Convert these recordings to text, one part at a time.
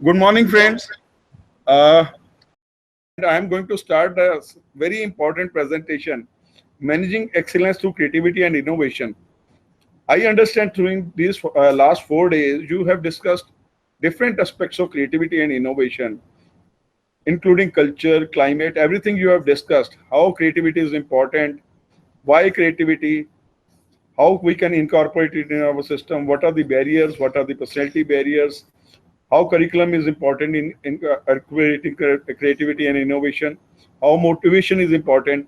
Good morning, friends. Uh, I am going to start a very important presentation, Managing Excellence Through Creativity and Innovation. I understand during these last 4 days, you have discussed different aspects of creativity and innovation, including culture, climate, everything you have discussed, how creativity is important, why creativity, how we can incorporate it in our system, what are the barriers, what are the personality barriers, how curriculum is important in creating creativity and innovation, how motivation is important.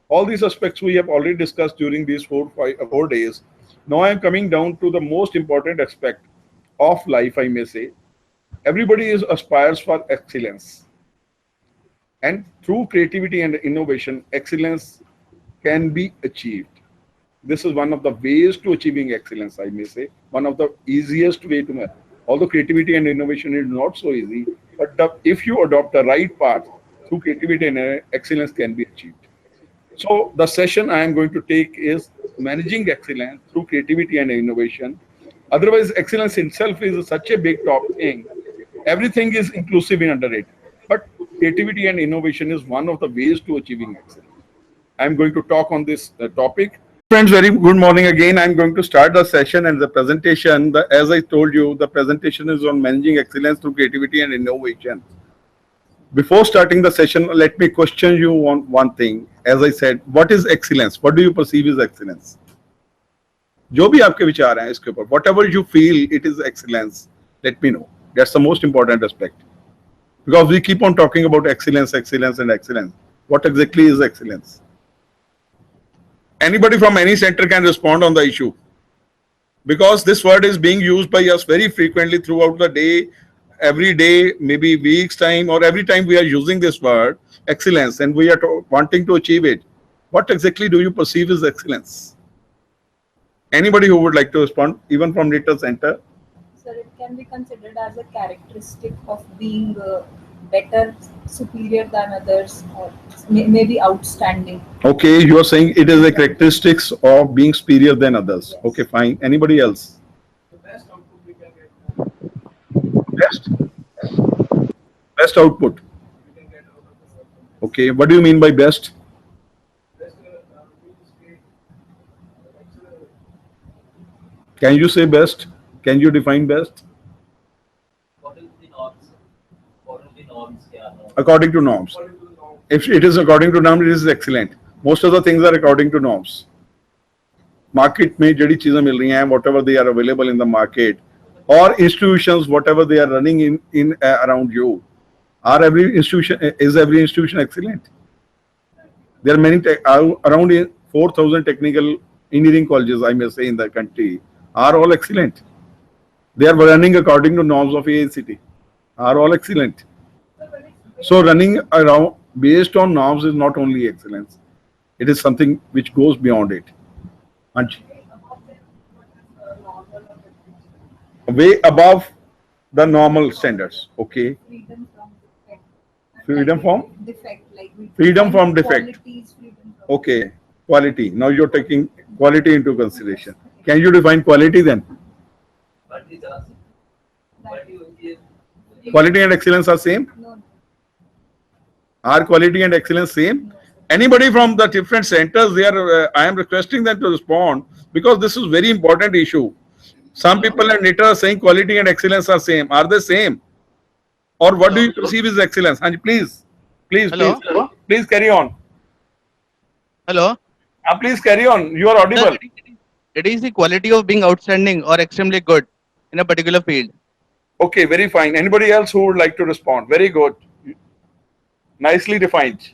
All these aspects we have already discussed during these 4 days. Now I am coming down to the most important aspect of life, I may say. Everybody is aspires for excellence. And through creativity and innovation, excellence can be achieved. This is one of the ways to achieving excellence, I may say. One of the easiest way to, although creativity and innovation is not so easy, but if you adopt the right path, through creativity and excellence can be achieved. So the session I am going to take is managing excellence through creativity and innovation. Otherwise, excellence itself is such a big top thing. Everything is inclusive in under it. But creativity and innovation is one of the ways to achieving excellence. I'm going to talk on this topic. Friends, very good morning again. I'm going to start the session and the presentation. As I told you, the presentation is on managing excellence through creativity and innovation. Before starting the session, let me question you on one thing. As I said, what is excellence? What do you perceive as excellence? जो भी आपके विचार हैं इसके ऊपर, whatever you feel it is excellence, let me know. That's the most important aspect. Because we keep on talking about excellence, excellence, and excellence. What exactly is excellence? Anybody from any center can respond on the issue. Because this word is being used by us very frequently throughout the day, every day, maybe weeks time, or every time we are using this word, excellence, and we are wanting to achieve it. What exactly do you perceive as excellence? Anybody who would like to respond, even from Little Center? Sir, it can be considered as a characteristic of being better, superior than others, or maybe outstanding. Okay, you are saying it is a characteristics of being superior than others. Yes. Okay, fine. Anybody else? The best output we can get. Best output. We can get out of the system. Okay, what do you mean by best? Best means great. Can you say best? Can you define best? What is the norms? What are the norms? According to norms. If it is according to norms, it is excellent. Most of the things are according to norms. Market में जड़ी चीजें मिल रही हैं, whatever they are available in the market, or institutions, whatever they are running in around you, is every institution excellent? There are many around 4,000 technical engineering colleges, I may say, in the country, are all excellent. They are running according to norms of AICTE, are all excellent. So running around based on norms is not only excellence, it is something which goes beyond it. Way above the normal standards. Okay. Freedom from defect. Freedom from defect. Okay. Quality. Now you're taking quality into consideration. Can you define quality then? Quality and excellence are same? No. Are quality and excellence same? Anybody from the different centers there, I am requesting them to respond because this is very important issue. Some people in NITR are saying quality and excellence are same. Are they same? Or what do you perceive as excellence? Hanji, please. Hello? Please carry on. Hello? Please carry on. You are audible. Sir, it is the quality of being outstanding or extremely good in a particular field. Okay, very fine. Anybody else who would like to respond? Very good. Nicely defined.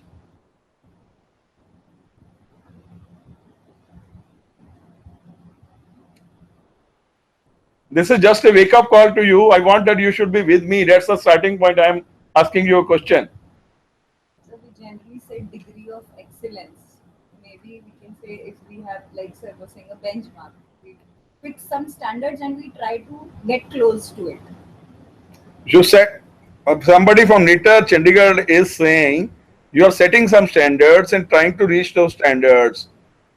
This is just a wake-up call to you. I want that you should be with me. That's the starting point. I am asking you a question. So we generally say degree of excellence. Maybe we can say if we have, like sir was saying, a benchmark. We fix some standards and we try to get close to it. You said somebody from NITR Chandigarh is saying you are setting some standards and trying to reach those standards,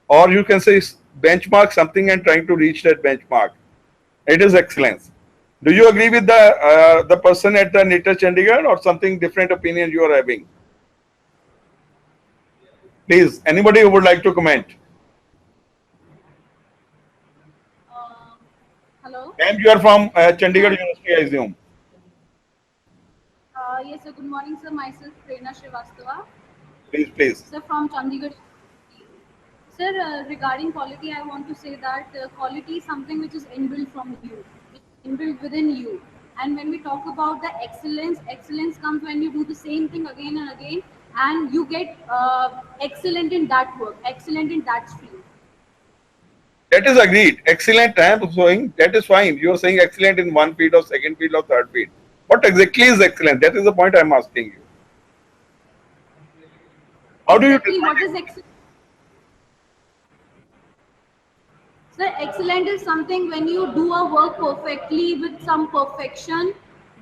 or you can say benchmark something and trying to reach that benchmark. It is excellence. Do you agree with the person at the NITR Chandigarh or something different opinion you are having? Please, anybody who would like to comment. Hello. And you are from Chandigarh University, I assume. Yes, sir. Good morning, sir. Myself, Prerna Srivastava. Please, please. Sir, from Chandigarh. Sir, regarding quality, I want to say that quality is something which is inbuilt from you, inbuilt within you. And when we talk about the excellence, excellence comes when you do the same thing again and again, and you get excellent in that work, excellent in that field. That is agreed. Excellent. I am saying that is fine. You are saying excellent in one field or second field or third field. What exactly is excellent? That is the point I am asking you. How do you Exactly define what it? is excellent? Sir, excellent is something when you do a work perfectly with some perfection,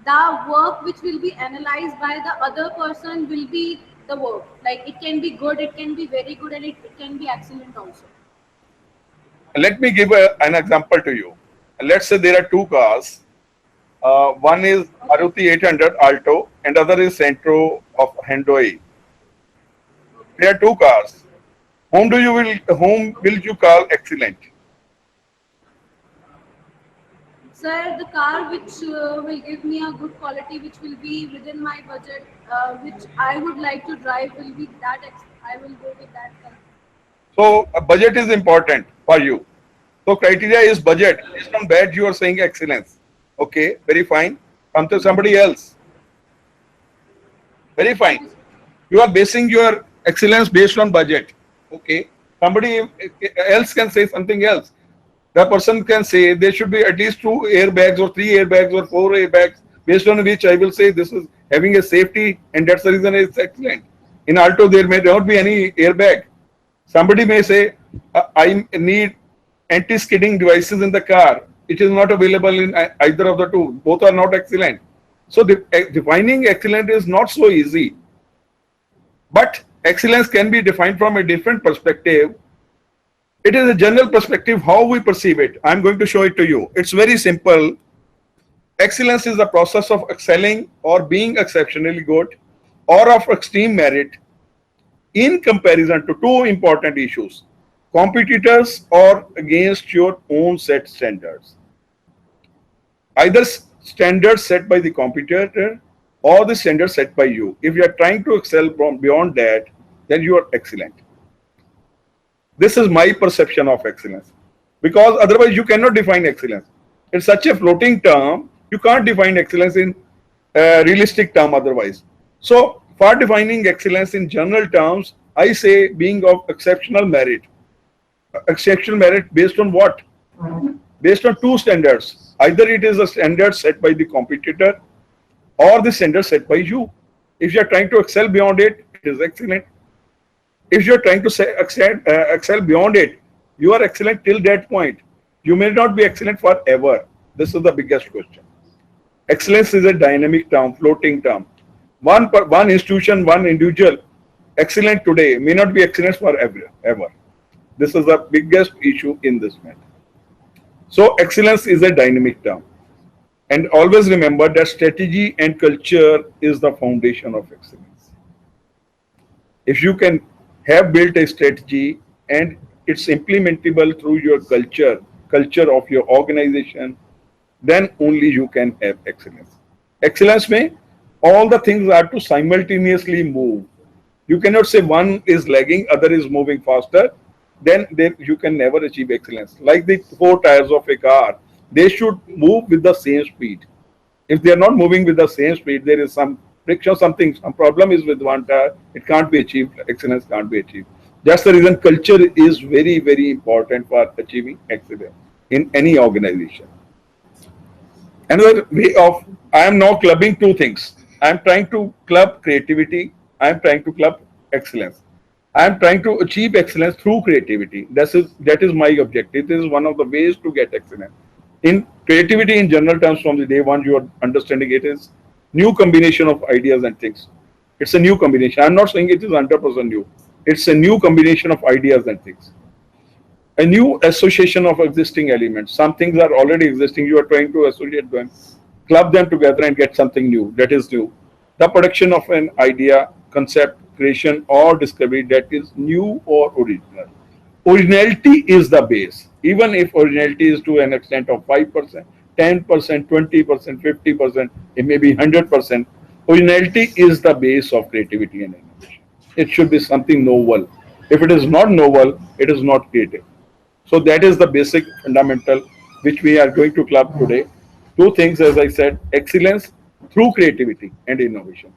the work which will be analyzed by the other person will be the work. Like it can be good, it can be very good, and it can be excellent also. Let me give an example to you. Let's say there are two cars. One is Maruti 800 Alto and other is Centro of Hyundai. There are two cars. Whom will you call excellent? Sir, the car which will give me a good quality, which will be within my budget, which I would like to drive, will be that. I will go with that car. So a budget is important for you. So criteria is budget. Based on that you are saying excellence. Okay, very fine. Come to somebody else. Very fine. You are basing your excellence based on budget. Okay. Somebody else can say something else. The person can say there should be at least 2 airbags or 3 airbags or 4 airbags, based on which I will say this is having a safety and that's the reason it's excellent. In Alto, there may not be any airbag. Somebody may say, I need anti-skidding devices in the car. It is not available in either of the two. Both are not excellent. So defining excellent is not so easy. But excellence can be defined from a different perspective. It is a general perspective how we perceive it. I'm going to show it to you. It's very simple. Excellence is the process of excelling or being exceptionally good or of extreme merit in comparison to two important issues, competitors or against your own set standards. Either standards set by the competitor or the standards set by you. If you are trying to excel from beyond that, then you are excellent. This is my perception of excellence, because otherwise you cannot define excellence. It's such a floating term, you can't define excellence in a realistic term otherwise. So for defining excellence in general terms, I say being of exceptional merit. Exceptional merit based on what? Based on two standards. Either it is a standard set by the competitor or the standard set by you. If you are trying to excel beyond it, it is excellent. If you are trying to excel beyond it, you are excellent till that point. You may not be excellent forever. This is the biggest question. Excellence is a dynamic term, floating term. One institution, one individual, excellent today may not be excellent forever. Ever. This is the biggest issue in this matter. So excellence is a dynamic term. And always remember that strategy and culture is the foundation of excellence. If you can have built a strategy and it's implementable through your culture of your organization, then only you can have excellence. Excellence may, all the things are to simultaneously move. You cannot say one is lagging, other is moving faster, then you can never achieve excellence. Like the four tires of a car, they should move with the same speed. If they are not moving with the same speed, there is some friction, some problem is with one tire, it can't be achieved, excellence can't be achieved. That's the reason culture is very, very important for achieving excellence in any organization. Another way of, I am now clubbing two things. I am trying to club creativity, I am trying to club excellence. I am trying to achieve excellence through creativity. That is my objective. This is one of the ways to get excellence. In creativity, in general terms, from the day one, you are understanding it is new combination of ideas and things. It's a new combination. I'm not saying it is 100% new. It's a new combination of ideas and things. a new association of existing elements. Some things are already existing. You are trying to associate them, club them together and get something new that is new. The production of an idea, concept, creation, or discovery that is new or original. Originality is the base. Even if originality is to an extent of 5%, 10%, 20%, 50%, it may be 100%. Originality is the base of creativity and innovation. It should be something novel. If it is not novel, it is not creative. So that is the basic fundamental which we are going to club today. Two things, as I said, excellence through creativity and innovation.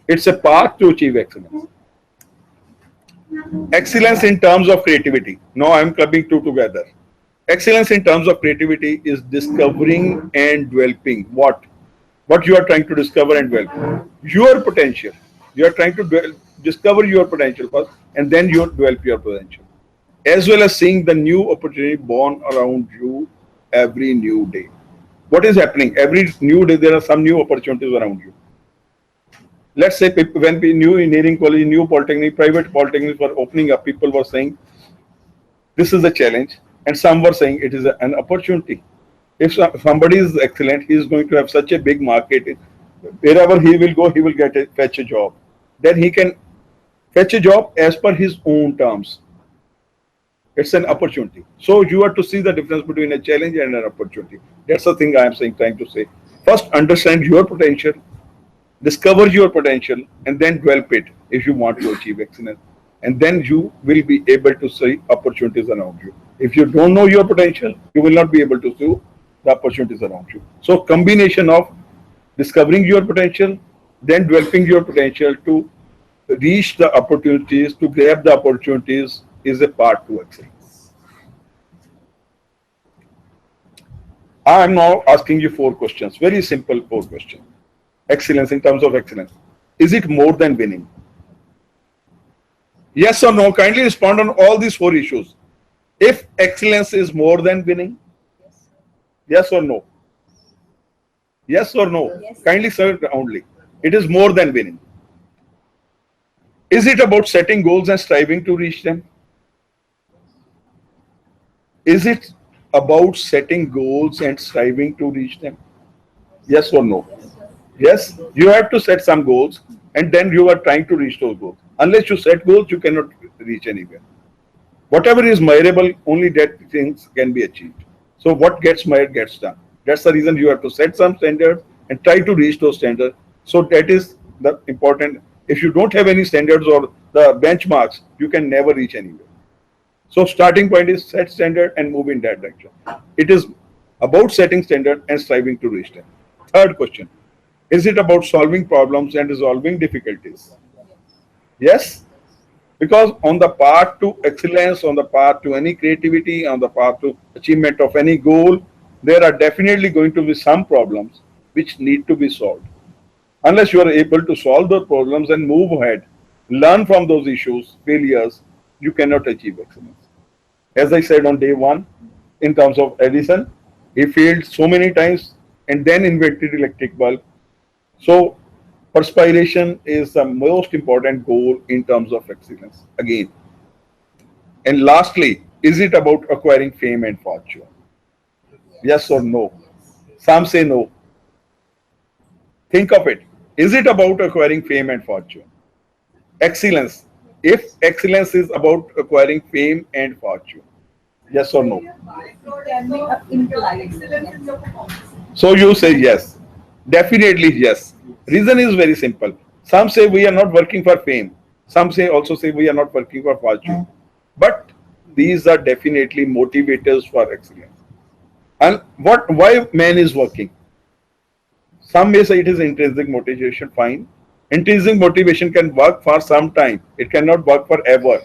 It's a path to achieve excellence. Excellence in terms of creativity. Now I'm clubbing two together. Excellence in terms of creativity is discovering and developing what you are trying to discover and develop. Your potential. You are trying to discover your potential first, and then you develop your potential, as well as seeing the new opportunity born around you every new day. What is happening? Every new day, there are some new opportunities around you. Let's say when we new engineering college, new polytechnic, private polytechnics were opening up, people were saying, this is a challenge. And some were saying it is an opportunity. If somebody is excellent, he is going to have such a big market. Wherever he will go, he will fetch a job. Then he can fetch a job as per his own terms. It's an opportunity. So you have to see the difference between a challenge and an opportunity. That's the thing I am trying to say. First, understand your potential, discover your potential, and then develop it if you want to achieve excellence. And then you will be able to see opportunities around you. If you don't know your potential, you will not be able to see the opportunities around you. So combination of discovering your potential, then developing your potential to reach the opportunities, to grab the opportunities is a part to excellence. I am now asking you 4 questions, very simple 4 questions. Excellence, in terms of excellence. Is it more than winning? Yes or no? Kindly respond on all these 4 issues. If excellence is more than winning, yes or no? Yes or no? Yes. Kindly say it only. It is more than winning. Is it about setting goals and striving to reach them? Is it about setting goals and striving to reach them? Yes or no? Yes, you have to set some goals and then you are trying to reach those goals. Unless you set goals, you cannot reach anywhere. Whatever is measurable, only that things can be achieved. So what gets measured gets done. That's the reason you have to set some standards and try to reach those standards. So that is the important. If you don't have any standards or the benchmarks, you can never reach anywhere. So starting point is set standard and move in that direction. It is about setting standard and striving to reach them. Third question. Is it about solving problems and resolving difficulties? Yes? Because on the path to excellence, on the path to any creativity, on the path to achievement of any goal, there are definitely going to be some problems which need to be solved. Unless you are able to solve those problems and move ahead, learn from those issues, failures, you cannot achieve excellence. As I said on day 1, in terms of Edison, he failed so many times and then invented electric bulb. So perspiration is the most important goal in terms of excellence. Again. And lastly, is it about acquiring fame and fortune? Yes or no? Some say no. Think of it. Is it about acquiring fame and fortune? Excellence. If excellence is about acquiring fame and fortune. Yes or no? Can be implied. So you say yes. Definitely yes. Reason is very simple. Some say we are not working for fame. Some also say we are not working for fortune. But these are definitely motivators for excellence. And why man is working? Some may say it is intrinsic motivation, fine. Intrinsic motivation can work for some time. It cannot work forever.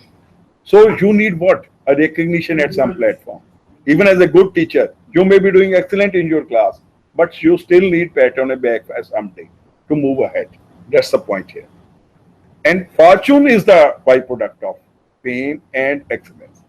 So you need what? A recognition at some platform. Even as a good teacher, you may be doing excellent in your class, but you still need pat on the back someday to move ahead. That's the point here. And fortune is the byproduct of fame and excellence.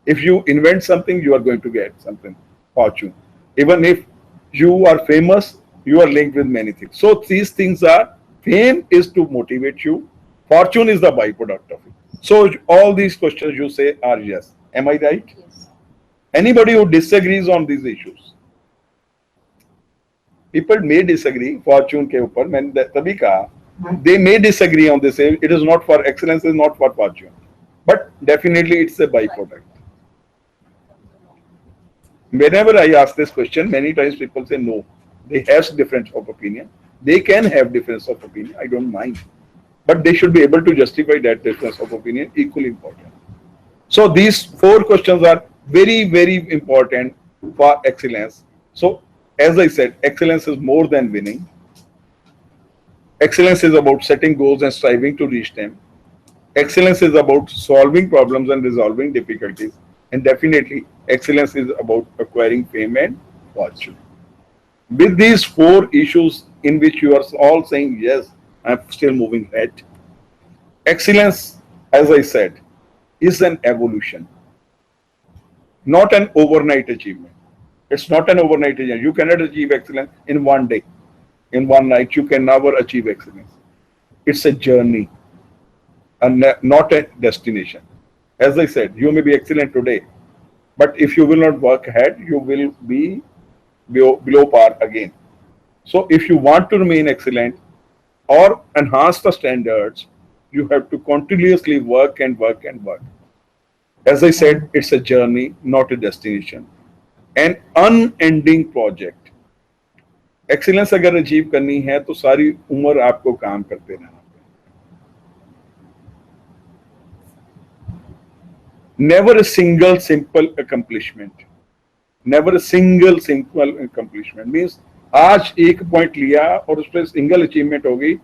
If you invent something, you are going to get something, fortune. Even if you are famous, you are linked with many things. So these things are, fame is to motivate you, fortune is the byproduct of it. So all these questions you say are yes. Am I right? Yes. Anybody who disagrees on these issues, people may disagree fortune के ऊपर, मैंने तभी कहा they may disagree on this. It is not for excellence, is not for fortune, but definitely it's a byproduct. Whenever I ask this question, many times people say no, they have difference of opinion. They can have difference of opinion, I don't mind, but they should be able to justify that difference of opinion, equally important. So these 4 questions are very, very important for excellence. So as I said, excellence is more than winning. Excellence is about setting goals and striving to reach them. Excellence is about solving problems and resolving difficulties. And definitely, excellence is about acquiring fame and fortune. With these 4 issues in which you are all saying, yes, I'm still moving ahead. Excellence, as I said, is an evolution, not an overnight achievement. It's not an overnight achievement. You cannot achieve excellence in one day. In one night, you can never achieve excellence. It's a journey and not a destination. As I said, you may be excellent today, but if you will not work hard, you will be below par again. So if you want to remain excellent or enhance the standards, you have to continuously work and work and work. As I said, it's a journey, not a destination. An unending project. Excellence अगर achieve करनी है तो सारी उम्र आपको काम करते रहना. Never a single simple accomplishment. Never a single simple accomplishment means आज एक पॉइंट लिया और उस पर सिंगल अचीवमेंट हो गई.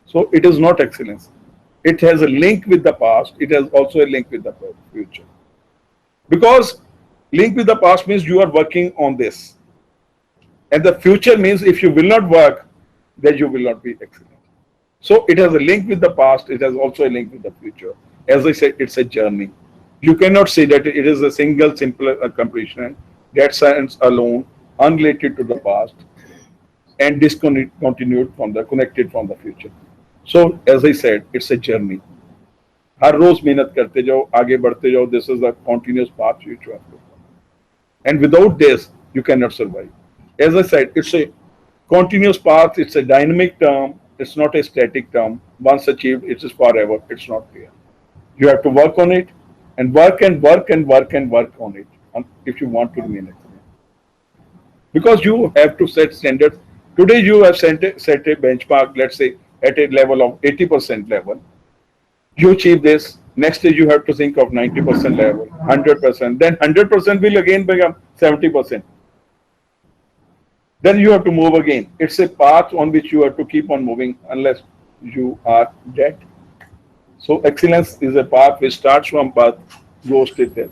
So it is not excellence. It has a link with the past. It has also a link with the future. Because link with the past means you are working on this. And the future means if you will not work, then you will not be excellent. So it has a link with the past. It has also a link with the future. As I said, it's a journey. You cannot say that it is a single simple accomplishment that stands alone, unrelated to the past, and discontinued from the connected from the future. So as I said, it's a journey. हर रोज मेहनत करते जाओ, आगे बढ़ते जाओ. This is a continuous path which you have to follow. And without this, you cannot survive. As I said, it's a continuous path. It's a dynamic term. It's not a static term. Once achieved, it is forever. It's not there. You have to work on it and work and work and work and work on it if you want to remain excellent. Because you have to set standards. Today you have set a benchmark, let's say, at a level of 80% level. You achieve this. Next day you have to think of 90% level, 100%. Then 100% will again become 70%. Then you have to move again. It's a path on which you have to keep on moving unless you are dead. So excellence is a path which starts from birth, goes to death.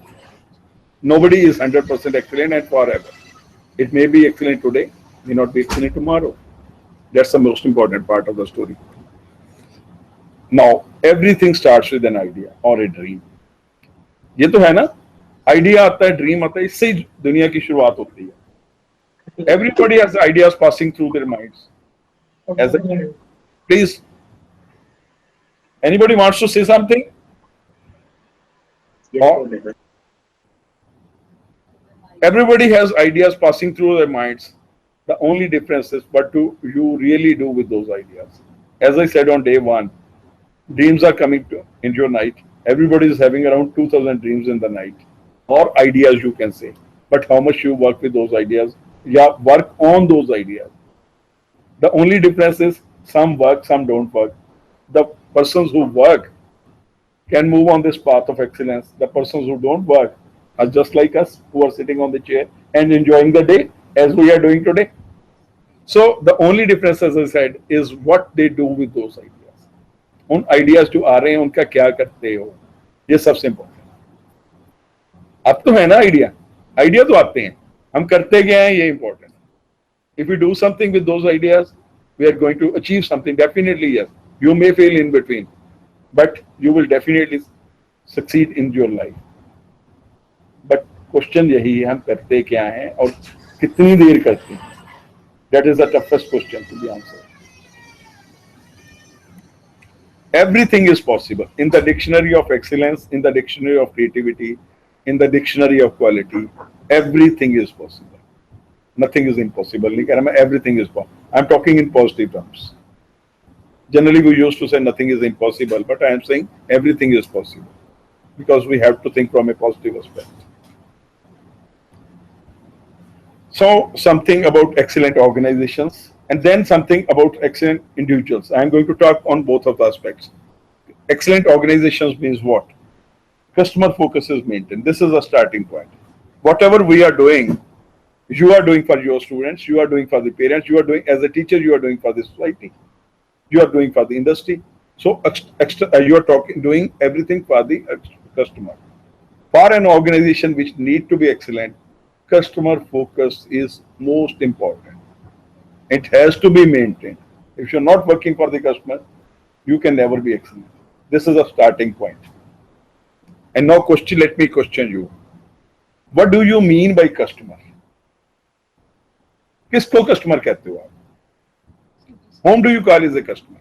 Nobody is 100% excellent and forever. It may be excellent today, may not be excellent tomorrow. That's the most important part of the story. Now, everything starts with an idea or a dream. ये तो है ना, idea आता है, dream आता है, इससे ही दुनिया की शुरुआत होती है. Everybody has ideas passing through their minds. As please, anybody wants to say something? Or, everybody has ideas passing through their minds. The only difference is what do you really do with those ideas. As I said on day 1, dreams are coming into your night. Everybody is having around 2,000 dreams in the night, or ideas you can say. But how much you work with those ideas? Yeah, work on those ideas. The only difference is some work, some don't work. The persons who work can move on this path of excellence. The persons who don't work are just like us, who are sitting on the chair and enjoying the day as we are doing today. So the only difference, as I said, is what they do with those ideas. उन ideas जो आ रहे हैं उनका क्या करते हो, ये सबसे इम्पोर्टेंट. अब तो है ना आइडिया तो आते हैं, हम करते क्या हैं, ये important. If you do something with those ideas, we are going to achieve something. Definitely yes, you may fail in between, but you will definitely succeed in your life. But question यही है, हम करते क्या हैं और कितनी देर करते हैं. That is the toughest question to be answered. Everything is possible. In the dictionary of excellence, in the dictionary of creativity, in the dictionary of quality, everything is possible. Nothing is impossible. Everything is possible. I'm talking in positive terms. Generally, we used to say nothing is impossible, but I am saying everything is possible because we have to think from a positive aspect. So, something about excellent organizations and then something about excellent individuals. I'm going to talk on both of the aspects. Excellent organizations means what? Customer focus is maintained. This is a starting point. Whatever we are doing, you are doing for your students, you are doing for the parents, you are doing as a teacher, you are doing for the society, you are doing for the industry. So you are doing everything for the customer. For an organization which need to be excellent, customer focus is most important. It has to be maintained. If you're not working for the customer, you can never be excellent. This is a starting point. And now let me question you. What do you mean by customer? किसको customer कहते हो आप? Whom do you call as a customer?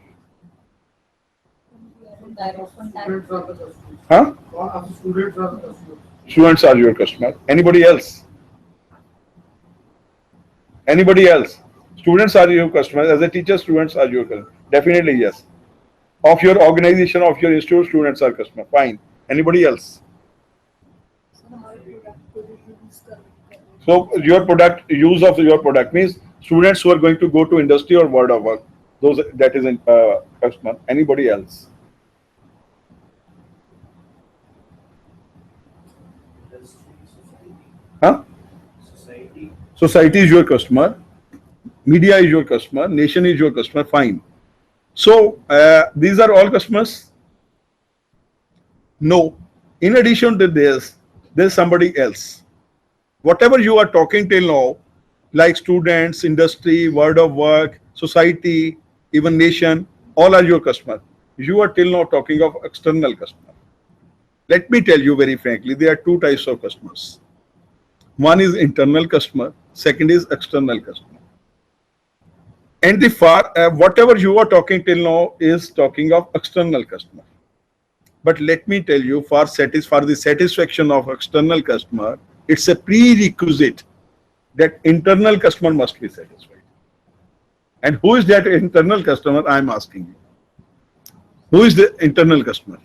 Direct contact. Students are the customers. Huh? Or students are the customers. Students are your customer. Anybody else? Anybody else? Students are your customers. As a teacher, students are your customer. Definitely yes. Of your organization, of your institute, students are customer. Fine. Anybody else? So your product, use of your product means students who are going to go to industry or world of work. Those that is in customer. Anybody else? Huh? Society is your customer. Media is your customer. Nation is your customer. Fine. So these are all customers. No. In addition to this, there's somebody else. Whatever you are talking till now, like students, industry, world of work, society, even nation, all are your customer. You are till now talking of external customer. Let me tell you very frankly, there are two types of customers. One is internal customer, second is external customer. And whatever you are talking till now is talking of external customer. But let me tell you, for the satisfaction of external customer, it's a prerequisite that internal customer must be satisfied. And who is that internal customer? I'm asking you. Who is the internal customer?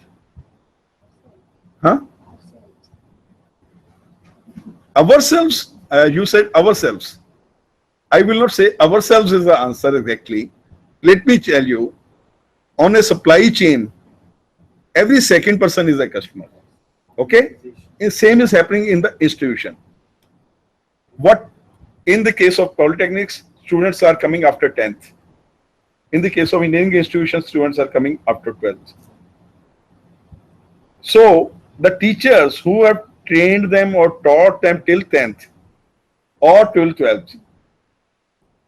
Huh? Ourselves, you said ourselves. I will not say ourselves is the answer exactly. Let me tell you, on a supply chain, every second person is a customer. Okay? And same is happening in the institution. What in the case of polytechnics, students are coming after 10th. In the case of engineering institutions, students are coming after 12th. So the teachers who have trained them or taught them till 10th or till 12th,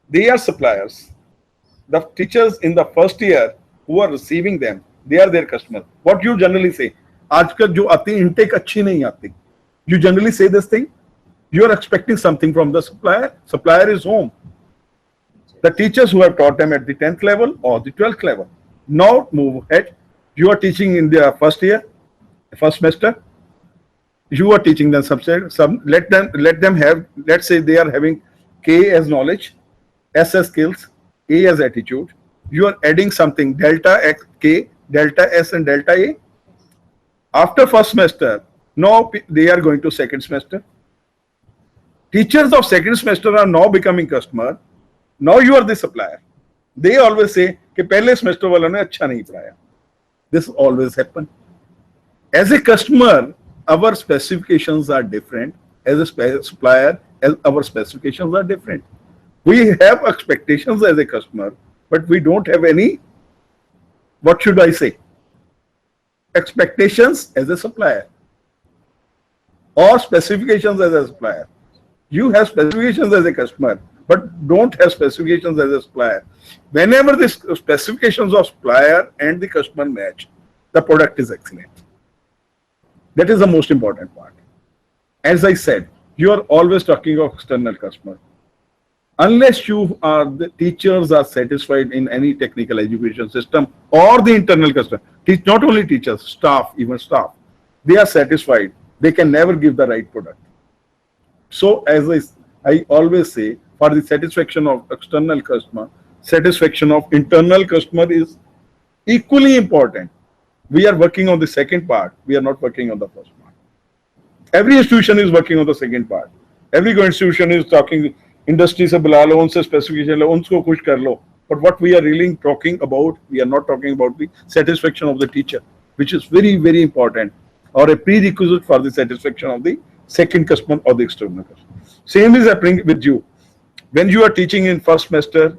they are suppliers. The teachers in the first year who are receiving them, they are their customers. What you generally say, आजकल जो आती intake अच्छी नहीं आती. You generally say this thing. You are expecting something from the supplier. Supplier is home. The teachers who have taught them at the 10th level or the 12th level. Now move ahead. You are teaching in the first year, first semester. You are teaching them let them have, let's say they are having K as knowledge, S as skills, A as attitude. You are adding something delta X, K, delta S and delta A. After first semester, now they are going to second semester. Teachers of second semester are now becoming customer. Now you are the supplier. They always say कि पहले semester वालों ने अच्छा नहीं पढ़ाया. This always happen. As a customer, our specifications are different. As a supplier, our specifications are different. We have expectations as a customer, but we don't have any, what should I say, expectations as a supplier or specifications as a supplier. You have specifications as a customer, but don't have specifications as a supplier. Whenever the specifications of supplier and the customer match, the product is excellent. That is the most important part. As I said, you are always talking of external customer. Unless you are the teachers are satisfied in any technical education system or the internal customer, not only teachers, staff, even staff, they are satisfied. they can never give the right product. So as I always say, for the satisfaction of external customer, satisfaction of internal customer is equally important. We are working on the second part. We are not working on the first part. Every institution is working on the second part. Every institution is talking, industry से बुला लो, उनसे specification लो, उनको खुश कर लो. But what we are really talking about, we are not talking about the satisfaction of the teacher, which is very, very important, or a prerequisite for the satisfaction of the second customer or the external customer. Same is happening with you. When you are teaching in first semester,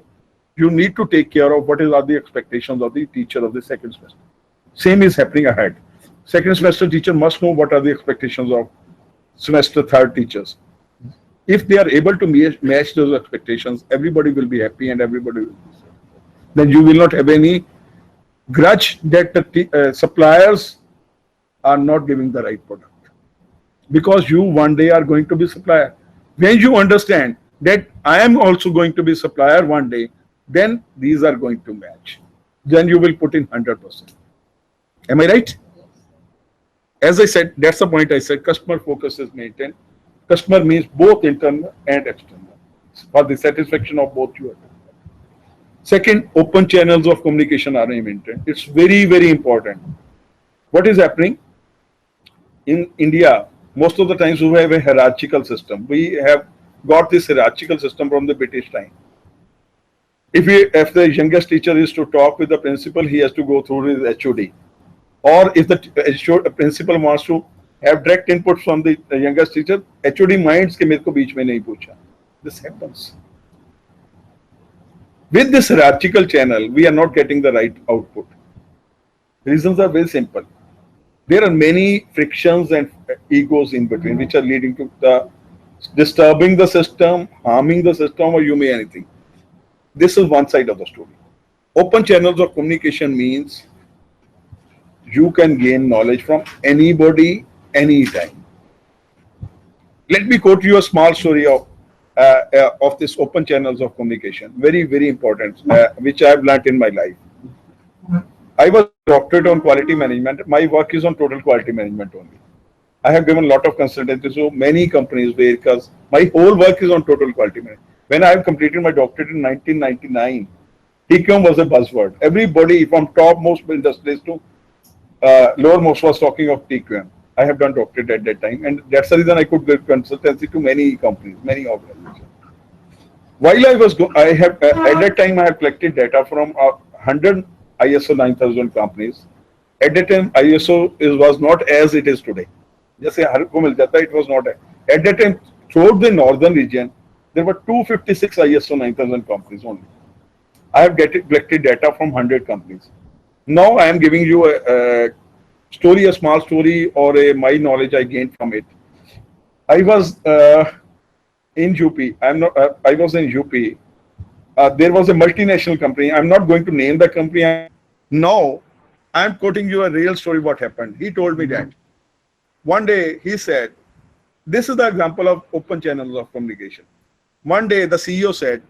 you need to take care of what are the expectations of the teacher of the second semester. Same is happening ahead. Second semester teacher must know what are the expectations of semester third teachers. If they are able to match those expectations, everybody will be happy and everybody will be safe. Then you will not have any grudge that the suppliers are not giving the right product. Because you one day are going to be supplier. When you understand that I am also going to be supplier one day, then these are going to match. Then you will put in 100%. Am I right? As I said, that's the point I said, customer focus is maintained. Customer means both internal and external, for the satisfaction of both you. Second, open channels of communication are maintained. It's very, very important. What is happening? In India, most of the times we have a hierarchical system. We have got this hierarchical system from the British time. If the youngest teacher is to talk with the principal, he has to go through his HOD. Or if the principal wants to have direct input from the youngest teacher, HOD minds कि मेरे को बीच में नहीं पूछा. This happens. With this hierarchical channel, we are not getting the right output. Reasons are very simple. There are many frictions and egos in between, which are leading to the disturbing the system, harming the system, or you may anything. This is one side of the story. Open channels of communication means you can gain knowledge from anybody, anytime. Let me quote you a small story of this open channels of communication. Very, very important, which I have learnt in my life. I was doctorate on quality management. My work is on total quality management only. I have given a lot of consultancy to many companies because my whole work is on total quality management. When I have completed my doctorate in 1999, TQM was a buzzword. Everybody from topmost industries to lowermost was talking of TQM. I have done doctorate at that time, and that's the reason I could give consultancy to many companies, many organizations. While I was, at that time I have collected data from 100 ISO 9000 companies. At that time, ISO was not as it is today. जैसे हर को मिल जाता है, it was not. At that time, throughout the northern region, there were 256 ISO 9000 companies only. I have collected data from 100 companies. Now I am giving you a story, a small story, or my knowledge I gained from it. I was in UP. I was in UP. There was a multinational company. I'm not going to name the company. Now, I'm quoting you a real story what happened. He told me that. One day, he said, this is the example of open channels of communication. One day, the CEO said,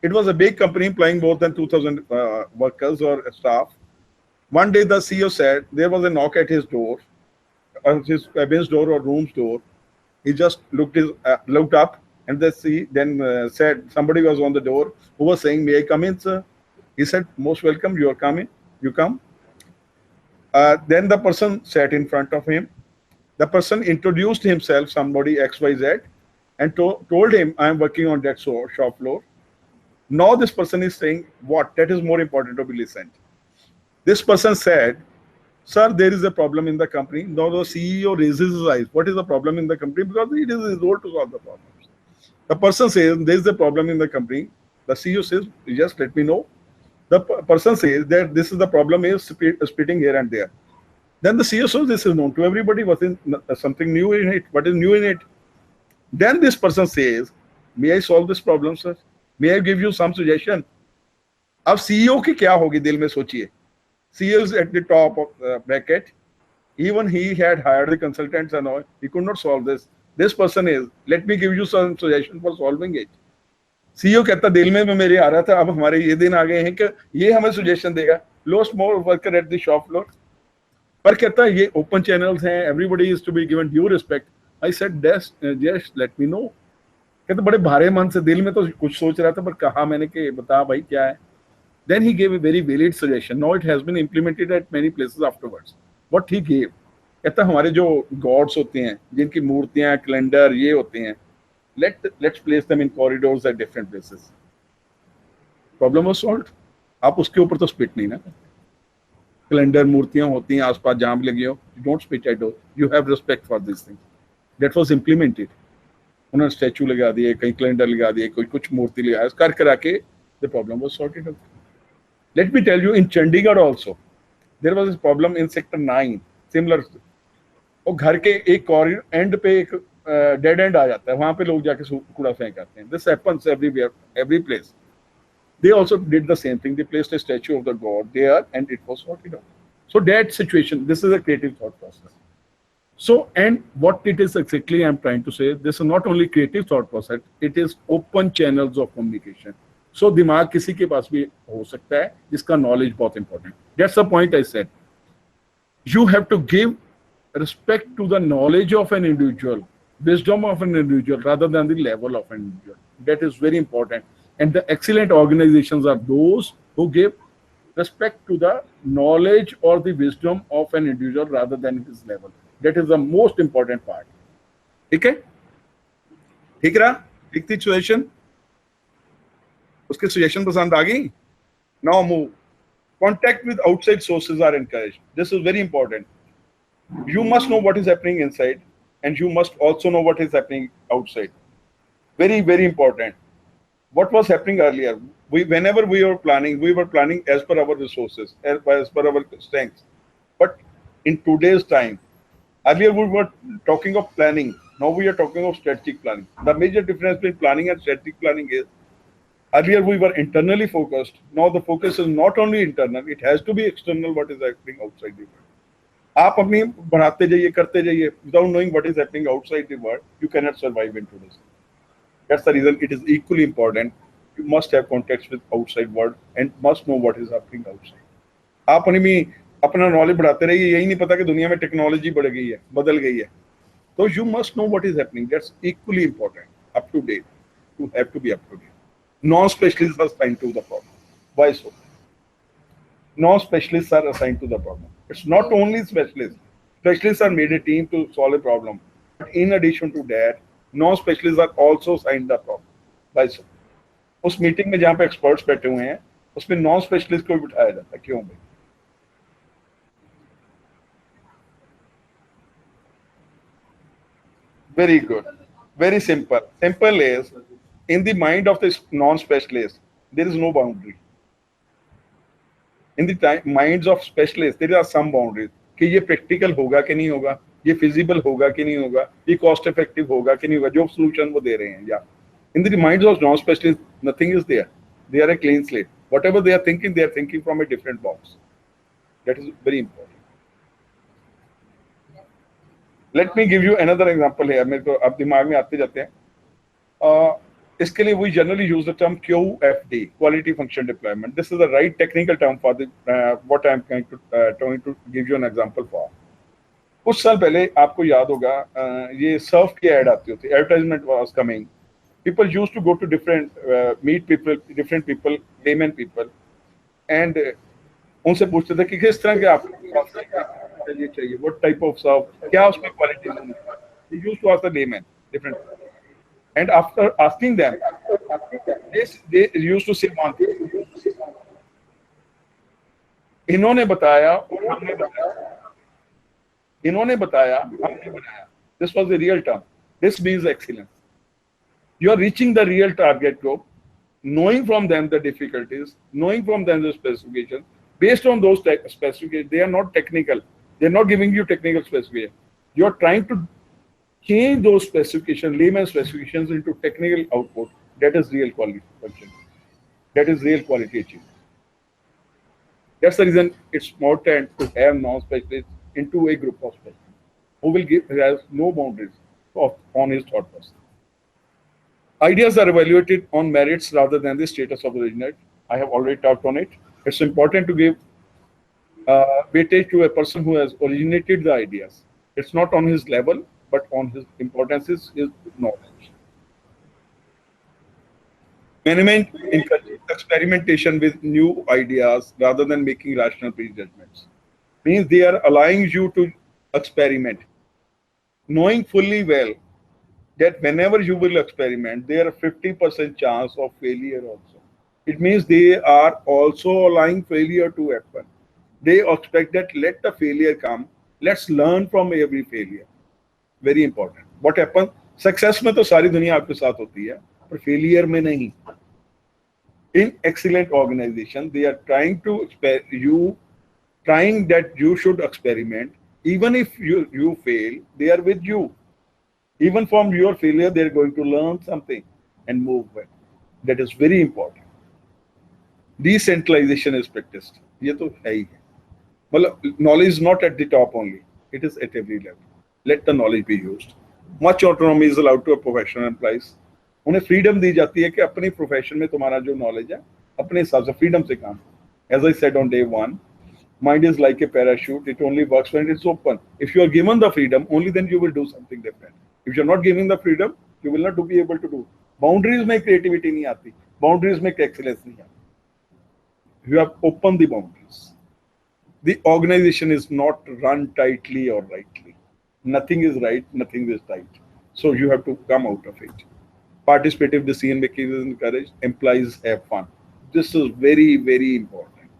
it was a big company employing more than 2,000 workers or staff. One day, the CEO said, there was a knock at his door, his cabin's door or room's door. He just looked up, and then said, somebody was on the door who was saying, may I come in, sir? He said, most welcome, you are coming, you come. Then the person sat in front of him. The person introduced himself, somebody XYZ, and told him, I am working on that shop floor. Now this person is saying, what? That is more important to be listened. This person said, sir, there is a problem in the company. Now the CEO raises his eyes. What is the problem in the company? Because it is his role to solve the problems. The person says, there is a problem in the company. The CEO says, just let me know. The person says that this is the problem is splitting here and there. Then the CEO says, this is known to everybody. What is something new in it? What is new in it? Then this person says, may I solve this problem, sir? May I give you some suggestion? अब CEO की क्या होगी दिल में सोचिए. CEO is at the top of the bracket. Even he had hired the consultants and all. He could not solve this. This person is, let me give you some suggestion for solving it. CEO कहता दिल में मेरे आ रहा था, अब हमारे ये दिन आ गए हैं कि ये हमें suggestion देगा. Lowest more worker at the shop floor. पर कहता है ये ओपन चैनल्स हैं, everybody is to be given due respect. I said just let me know. कहते बड़े भारे मन से, दिल में तो कुछ सोच रहा था पर कहा मैंने कि बता भाई क्या है। Then he gave a very valid suggestion. Now it has been implemented at many places afterwards. What he gave, कहता हमारे जो गॉड्स होते हैं, जिनकी मूर्तियां, कैलेंडर ये होते हैं, let's place them in corridors at different places. Problem was solved. आप उसके ऊपर तो स्पिट नहीं ना। कैलेंडर, मूर्तियां होती हैं आसपास जहां भी लगी हो, don't spit at door, you have respect for this thing. That was implemented. उन्होंने स्टैचू लगा दिए, कहीं कैलेंडर लगा दिए, कोई कुछ मूर्ति लगाया, कर करा के the problem was sorted out. Let me tell you, in Chandigarh also, there was a problem in sector 9, similar. और घर के एक कॉरिडोर एंड पे एक डेड एंड आ जाता है, वहां पे लोग जाके कूड़ा फेंक आते हैं। This happens everywhere, every place. They also did the same thing. They placed a statue of the god there, and it was sorted out. So that situation, this is a creative thought process. So, and what it is exactly I'm trying to say, this is not only creative thought process, it is open channels of communication. So दिमाग किसी के पास भी हो सकता है जिसका knowledge बहुत important. That's the point I said, you have to give respect to the knowledge of an individual, wisdom of an individual rather than the level of an individual. That is very important. And the excellent organizations are those who give respect to the knowledge or the wisdom of an individual rather than his level. That is the most important part. ठीक है, ठीक रहा, ठीक थी situation, उसके suggestion पसंद आ गई। Now move, contact with outside sources are encouraged. This is very important. You must know what is happening inside and you must also know what is happening outside. Very, very important. What was happening earlier, whenever we were planning as per our resources, as per our strengths. But in today's time, earlier we were talking of planning, now we are talking of strategic planning. The major difference between planning and strategic planning is, earlier we were internally focused, now the focus is not only internal, it has to be external, what is happening outside the world. आप अपनी बढ़ाते जाइए, करते जाइए, without knowing what is happening outside the world, you cannot survive in today's. That's the reason it is equally important. You must have contacts with outside world and must know what is happening outside. आप अपना knowledge बढ़ाते रहिए, यही नहीं पता कि दुनिया में टेक्नोलॉजी बढ़ गई है, बदल गई है, तो you must know what is happening. That's equally important. Up to date, you have to be up to date. Non-specialists are assigned to the problem. Why so? Non-specialists are assigned to the problem. It's not only specialists. Specialists are made a team to solve a problem. But in addition to that, non-specialists are also assigned the problem. Why so? उस meeting में जहाँ पे experts बैठे हुए हैं, उसमें non specialist को भी बिठाया जाता है। क्यों भाई? Very good. Very simple. Simple is, in the mind of the non-specialist, there is no boundary. In the minds of specialists, there are some boundaries कि ये प्रैक्टिकल होगा कि नहीं होगा, ये फिजिबल होगा कि नहीं होगा, ये कॉस्ट इफेक्टिव होगा कि नहीं होगा, जो सोल्यूशन वो दे रहे हैं। या in the minds of non-specialists, nothing is there. They are a clean slate. Whatever they are thinking from a different box. That is very important. Let me give you another example here. मेरे को अब दिमाग में आते जाते हैं। इसके लिए we generally use the term QFD, Quality Function Deployment. This is the right technical term for the what I am trying to give you an example for. कुछ साल पहले आपको याद होगा ये सर्फ की एड आती होती, advertisement was coming. People used to go to meet people, different people, layman people, and उनसे पूछते थे कि किस तरह के आपको चाहिए, what type of सर्फ, क्या उसमें क्वालिटी है. They used to ask the layman different. And after asking them, they used to say one thing. इन्होंने बताया और हमने बताया. इन्होंने बताया, हमने बनाया. This was the real term. This means excellence. You are reaching the real target group, knowing from them the difficulties, knowing from them the specifications. Based on those specifications, they are not technical. They are not giving you technical specifications. You are trying to change those specifications, layman specifications, into technical output. That is real quality function. That is real quality achievement. That's the reason it's important to have non-specialists into a group of specialists who will has no boundaries on his thought process. Ideas are evaluated on merits rather than the status of the originator. I have already talked on it. It's important to give weightage to a person who has originated the ideas. It's not on his level, but on his importance is his knowledge. Management encourages experimentation with new ideas rather than making rational prejudgments. Means they are allowing you to experiment, knowing fully well that whenever you will experiment, there are 50% chance of failure also. It means they are also allowing failure to happen. They expect that let the failure come, let's learn from every failure. Very important. What happens? Success में तो सारी दुनिया आपके साथ होती है, पर failure में नहीं. In excellent organization, they are trying to trying that you should experiment. Even if you fail, they are with you. Even from your failure, they are going to learn something and move well. That is very important. Decentralization is practiced. ये तो है ही है. मतलब knowledge is not at the top only. It is at every level. Let the knowledge be used. Much autonomy is allowed to a professional employees. उन्हें freedom दी जाती है कि अपनी profession में तुम्हारा जो knowledge है अपने हिसाब से freedom से काम. As I said on day one, mind is like a parachute. It only works when it's open. If you are given the freedom, only then you will do something different. If you're not giving the freedom, you will not be able to do. Boundaries में creativity नहीं आती. Boundaries में excellence नहीं आती. You have opened the boundaries. The organization is not run tightly or rightly. Nothing is right, nothing is tight. So you have to come out of it. Participative decision making is encouraged. Employees have fun. This is very, very important.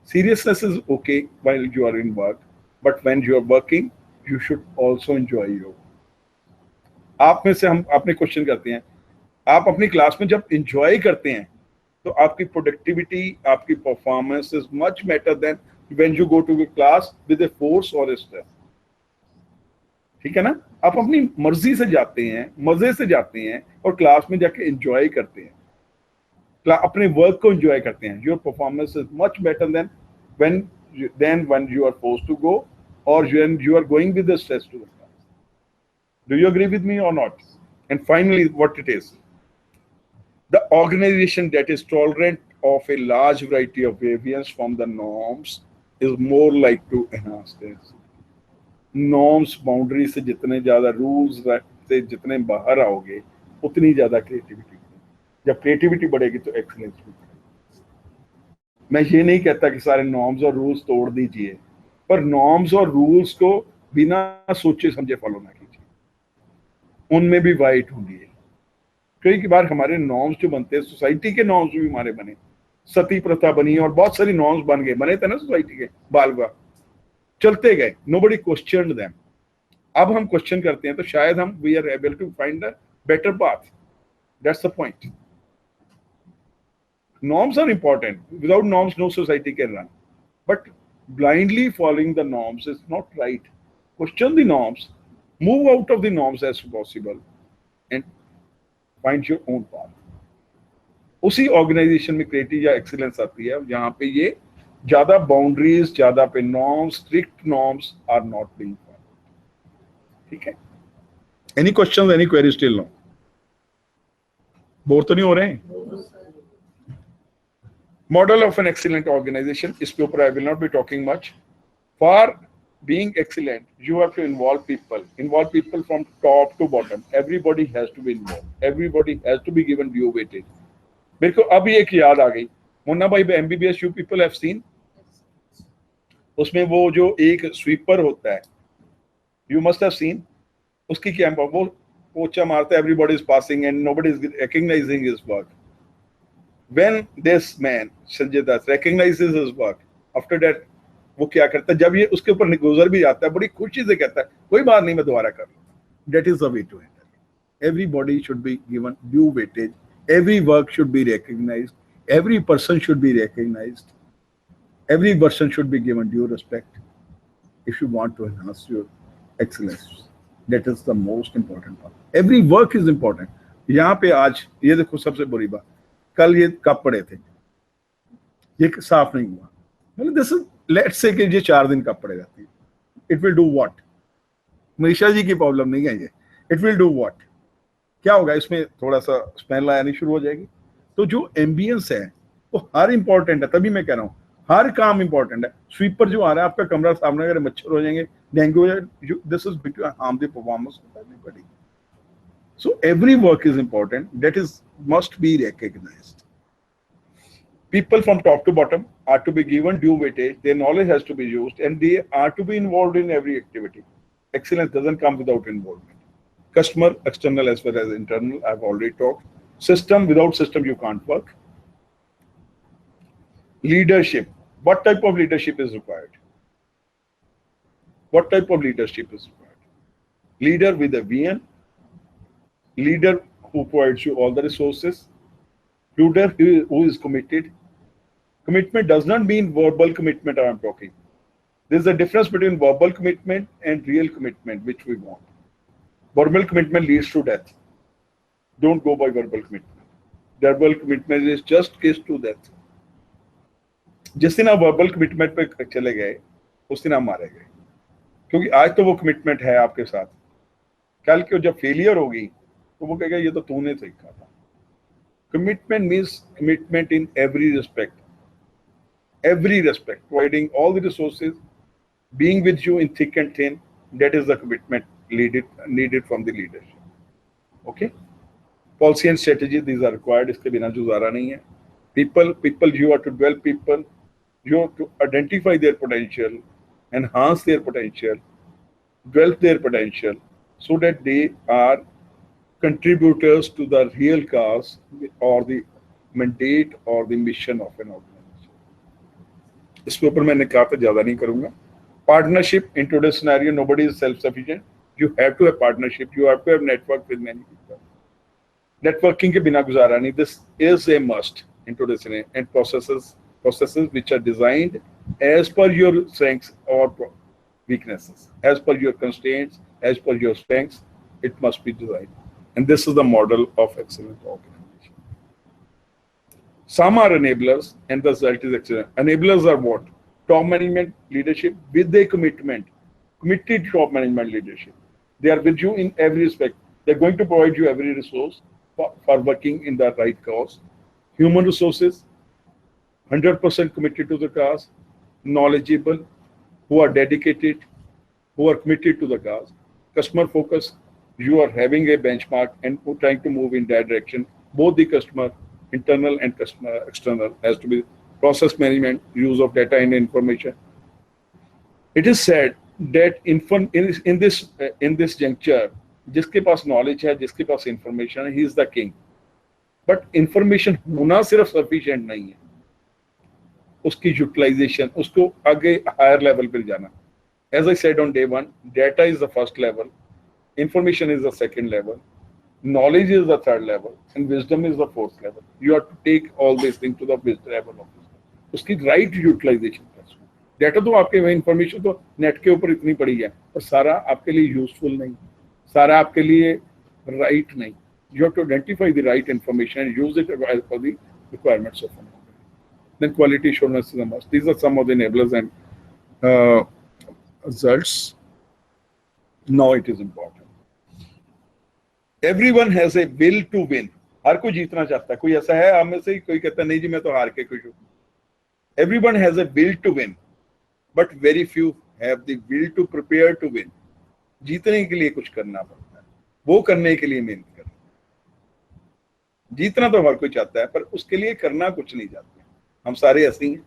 Seriousness is okay while you are in work, but when you are working, you should also enjoy your work. आप में से हम अपने question करते हैं, आप अपनी class में जब एंजॉय करते हैं तो आपकी प्रोडक्टिविटी, आपकी performance is much better than when you go to class with a force और स्ट्रेस. ठीक है ना? आप अपनी मर्जी से जाते हैं, मजे से जाते हैं और क्लास में जाके एंजॉय करते हैं, अपने वर्क को एंजॉय करते हैं. Your performance is much better than when you are forced to go or when you are going with the stress to the class. Do you agree with me or not? And finally, what it is? The organization that is tolerant of a large variety of variance from the norms is more like to enhance this. Norms, boundaries से जितने ज़्यादा rules से जितने बाहर आओगे, उतनी ज़्यादा creativity. जब creativity बढ़ेगी तो excellence भी बढ़ेगी. मैं ये नहीं कहता कि सारे norms और rules तोड़ दीजिए, पर norms और rules को बिना सोचे समझे follow ना कीजिए. उनमें भी वाइट होंगी. कई बार हमारे नॉर्म्स जो बनते हैं, सोसाइटी के नॉर्म्स भी हमारे बने, सती प्रथा बनी और बहुत सारी नॉर्म्स बन गए, बने थे ना सोसाइटी के, बाल विवाह चलते गए. Nobody questioned them. अब हम क्वेश्चन करते हैं तो शायद हम we are able to find the better path. That's the point. Norms are important. Without norms no society can run. But blindly following the norms is not right. Question the norms, move out of the norms as possible and find your own path. उसी organization में creative या excellence आती है जहां पे ये ज्यादा boundaries, ज्यादा पे norms, strict norms are not being followed. ठीक है? Any questions, any queries still? No? Bore तो नहीं हो रहे हैं? Model of an excellent organization, इसके ऊपर I will not be talking much. For being excellent, you have to involve people from top to bottom. Everybody has to be involved. Everybody has to be given due weightage. मेरे को अभी एक याद आ गई, मुन्ना भाई MBBS you people have seen, उसमें वो जो एक स्वीपर होता है, you must have seen, उसकी क्या वो पोछा मारता है, everybody is passing and nobody is recognizing his work. When this man Sanjay Das recognizes his work, after that वो क्या करता है, जब ये उसके ऊपर गुजर भी जाता है, बड़ी खुशी से कहता है कोई बात नहीं, मैं दोबारा कर लूंगा. That is the way to handle it. Everybody should be given due weightage. Every work should be recognized. Every person should be recognized. Every person should be given due respect if you want to enhance your excellence. That is the most important part. Every work is important. यहाँ पे आज ये देखो सबसे बुरी बात, कल ये कप पड़े थे, ये साफ नहीं हुआ. मतलब दिस इज, लेट्स से कि ये 4 दिन कप पड़े रहती है. It will do what? Manisha ji की प्रॉब्लम नहीं है ये. It will do what? क्या होगा इसमें? थोड़ा सा स्मेल आनी शुरू हो जाएगी. तो जो एम्बियंस है वो हर इंपॉर्टेंट है. तभी मैं कह रहा हूँ हर काम इंपॉर्टेंट है। स्वीपर जो आ रहा है, आपका कमरा सामने अगर मच्छर हो जाएंगे, डेंगू हो जाए, this is between harm the performance of everybody. So every work is important. That is must be recognized. People from top to bottom are to be given due weightage. Their knowledge has to be used, and they are to be involved in every activity. Excellence doesn't come without involvement. Customer, external as well as internal, I've already talked. System, without system you can't work. Leadership. What type of leadership is required? What type of leadership is required? Leader with a vision. Leader who provides you all the resources. Leader who is committed. Commitment does not mean verbal commitment I am talking. There's a difference between verbal commitment and real commitment, which we want. Verbal commitment leads to death. Don't go by verbal commitment. Verbal commitment is just kiss to death. जिस दिन आप verbal commitment पे चले गए, उस दिन आप मारे गए, क्योंकि आज तो वो कमिटमेंट है आपके साथ, कल को जब फेलियर होगी तो वो कहेगा ये तो तूने सीखा था। Commitment means commitment in every respect, providing all the resources, being with you in thick and thin, that is the commitment needed from the leadership. Okay, policy and strategy, these are required, इसके बिना गुजारा नहीं है। people you are to develop people, you have to identify their potential, enhance their potential, develop their potential, so that they are contributors to the real cause or the mandate or the mission of an organization. इसके ऊपर मैंने कहा था, ज्यादा नहीं करूंगा। Partnership, in today's scenario nobody is self-sufficient. You have to have partnership, you have to have network with many people. Networking के बिना गुजारा नहीं, this is a must in today's scenario, and processes which are designed as per your strengths or weaknesses, as per your constraints, as per your strengths, it must be designed. And this is the model of excellent organization. Some are enablers and the result is excellent. Enablers are what? Top management leadership with a commitment, committed top management leadership. They are with you in every respect. They're going to provide you every resource for working in the right cause. Human resources, 100% committed to the cause, knowledgeable, who are dedicated, who are committed to the cause. Customer focus, you are having a benchmark and trying to move in that direction. Both the customer, internal and customer external, has to be process management, use of data and information. It is said that in this juncture, जिसके पास knowledge है, जिसके पास information है, he is the king. But information होना सिर्फ sufficient नहीं है, उसकी utilisation, उसको आगे हायर लेवल पर जाना। As I said on day one, data is the first level, information is the second level, knowledge is the third level, and wisdom is the fourth level. You have to take all this thing to the best level of उसकी right utilization. Data तो आपके, information तो net के ऊपर इतनी पड़ी है, पर सारा आपके लिए यूजफुल नहीं, सारा आपके लिए राइट नहीं। You have to identify the right information and use it as per the requirements of an organization. Then quality assurance is a must. These are some of the enablers and results. Now it is important. Everyone has a will to win. हर कोई जीतना चाहता है। कोई ऐसा है हम में से कोई कहता नहीं जी मैं तो हार के खुश हूँ। Everyone has a will to win, but very few have the will to prepare to win. जीतने के लिए कुछ करना पड़ता है, वो करने के लिए मेहनत करना। जीतना तो हर कोई चाहता है, पर उसके लिए करना कुछ नहीं चाहते। हम सारे ऐसे ही हैं।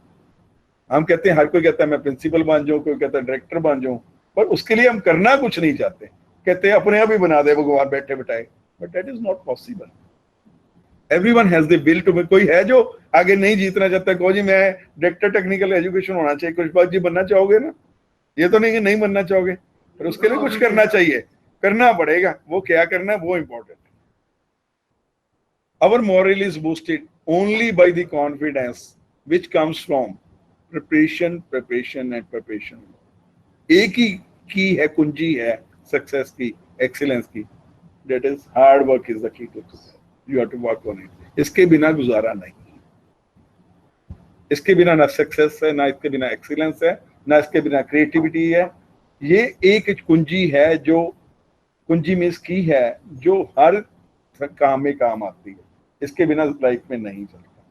हम कहते हैं, हर कोई कहता है मैं प्रिंसिपल बन जाऊं, कोई कहता है डायरेक्टर बन जाऊं, पर उसके लिए हम करना कुछ नहीं चाहते। कहते हैं अपने आप ही बना दे भगवान बैठे बिठाए, but that is not possible. Everyone has the will to win. कोई है जो आगे नहीं जीतना चाहता, कहो जी मैं डायरेक्टर टेक्निकल एजुकेशन होना चाहिए, कुछ जी बनना चाहोगे ना? ये तो नहीं कि नहीं बनना चाहोगे, पर उसके लिए कुछ करना चाहिए, करना पड़ेगा। वो क्या करना है वो important. Our morale is boosted only by the confidence which comes from preparation and preparation. एक ही की है, कुंजी है सक्सेस की, एक्सीलेंस की, that is hard work is the key to success. You have to work on it. इसके बिना गुजारा नहीं, इसके बिना ना सक्सेस है, ना इसके बिना एक्सीलेंस है, ना इसके बिना क्रिएटिविटी है। ये एक कुंजी है, जो कुंजी मींस की है, जो हर काम में काम आती है। इसके बिना लाइफ में नहीं चलता।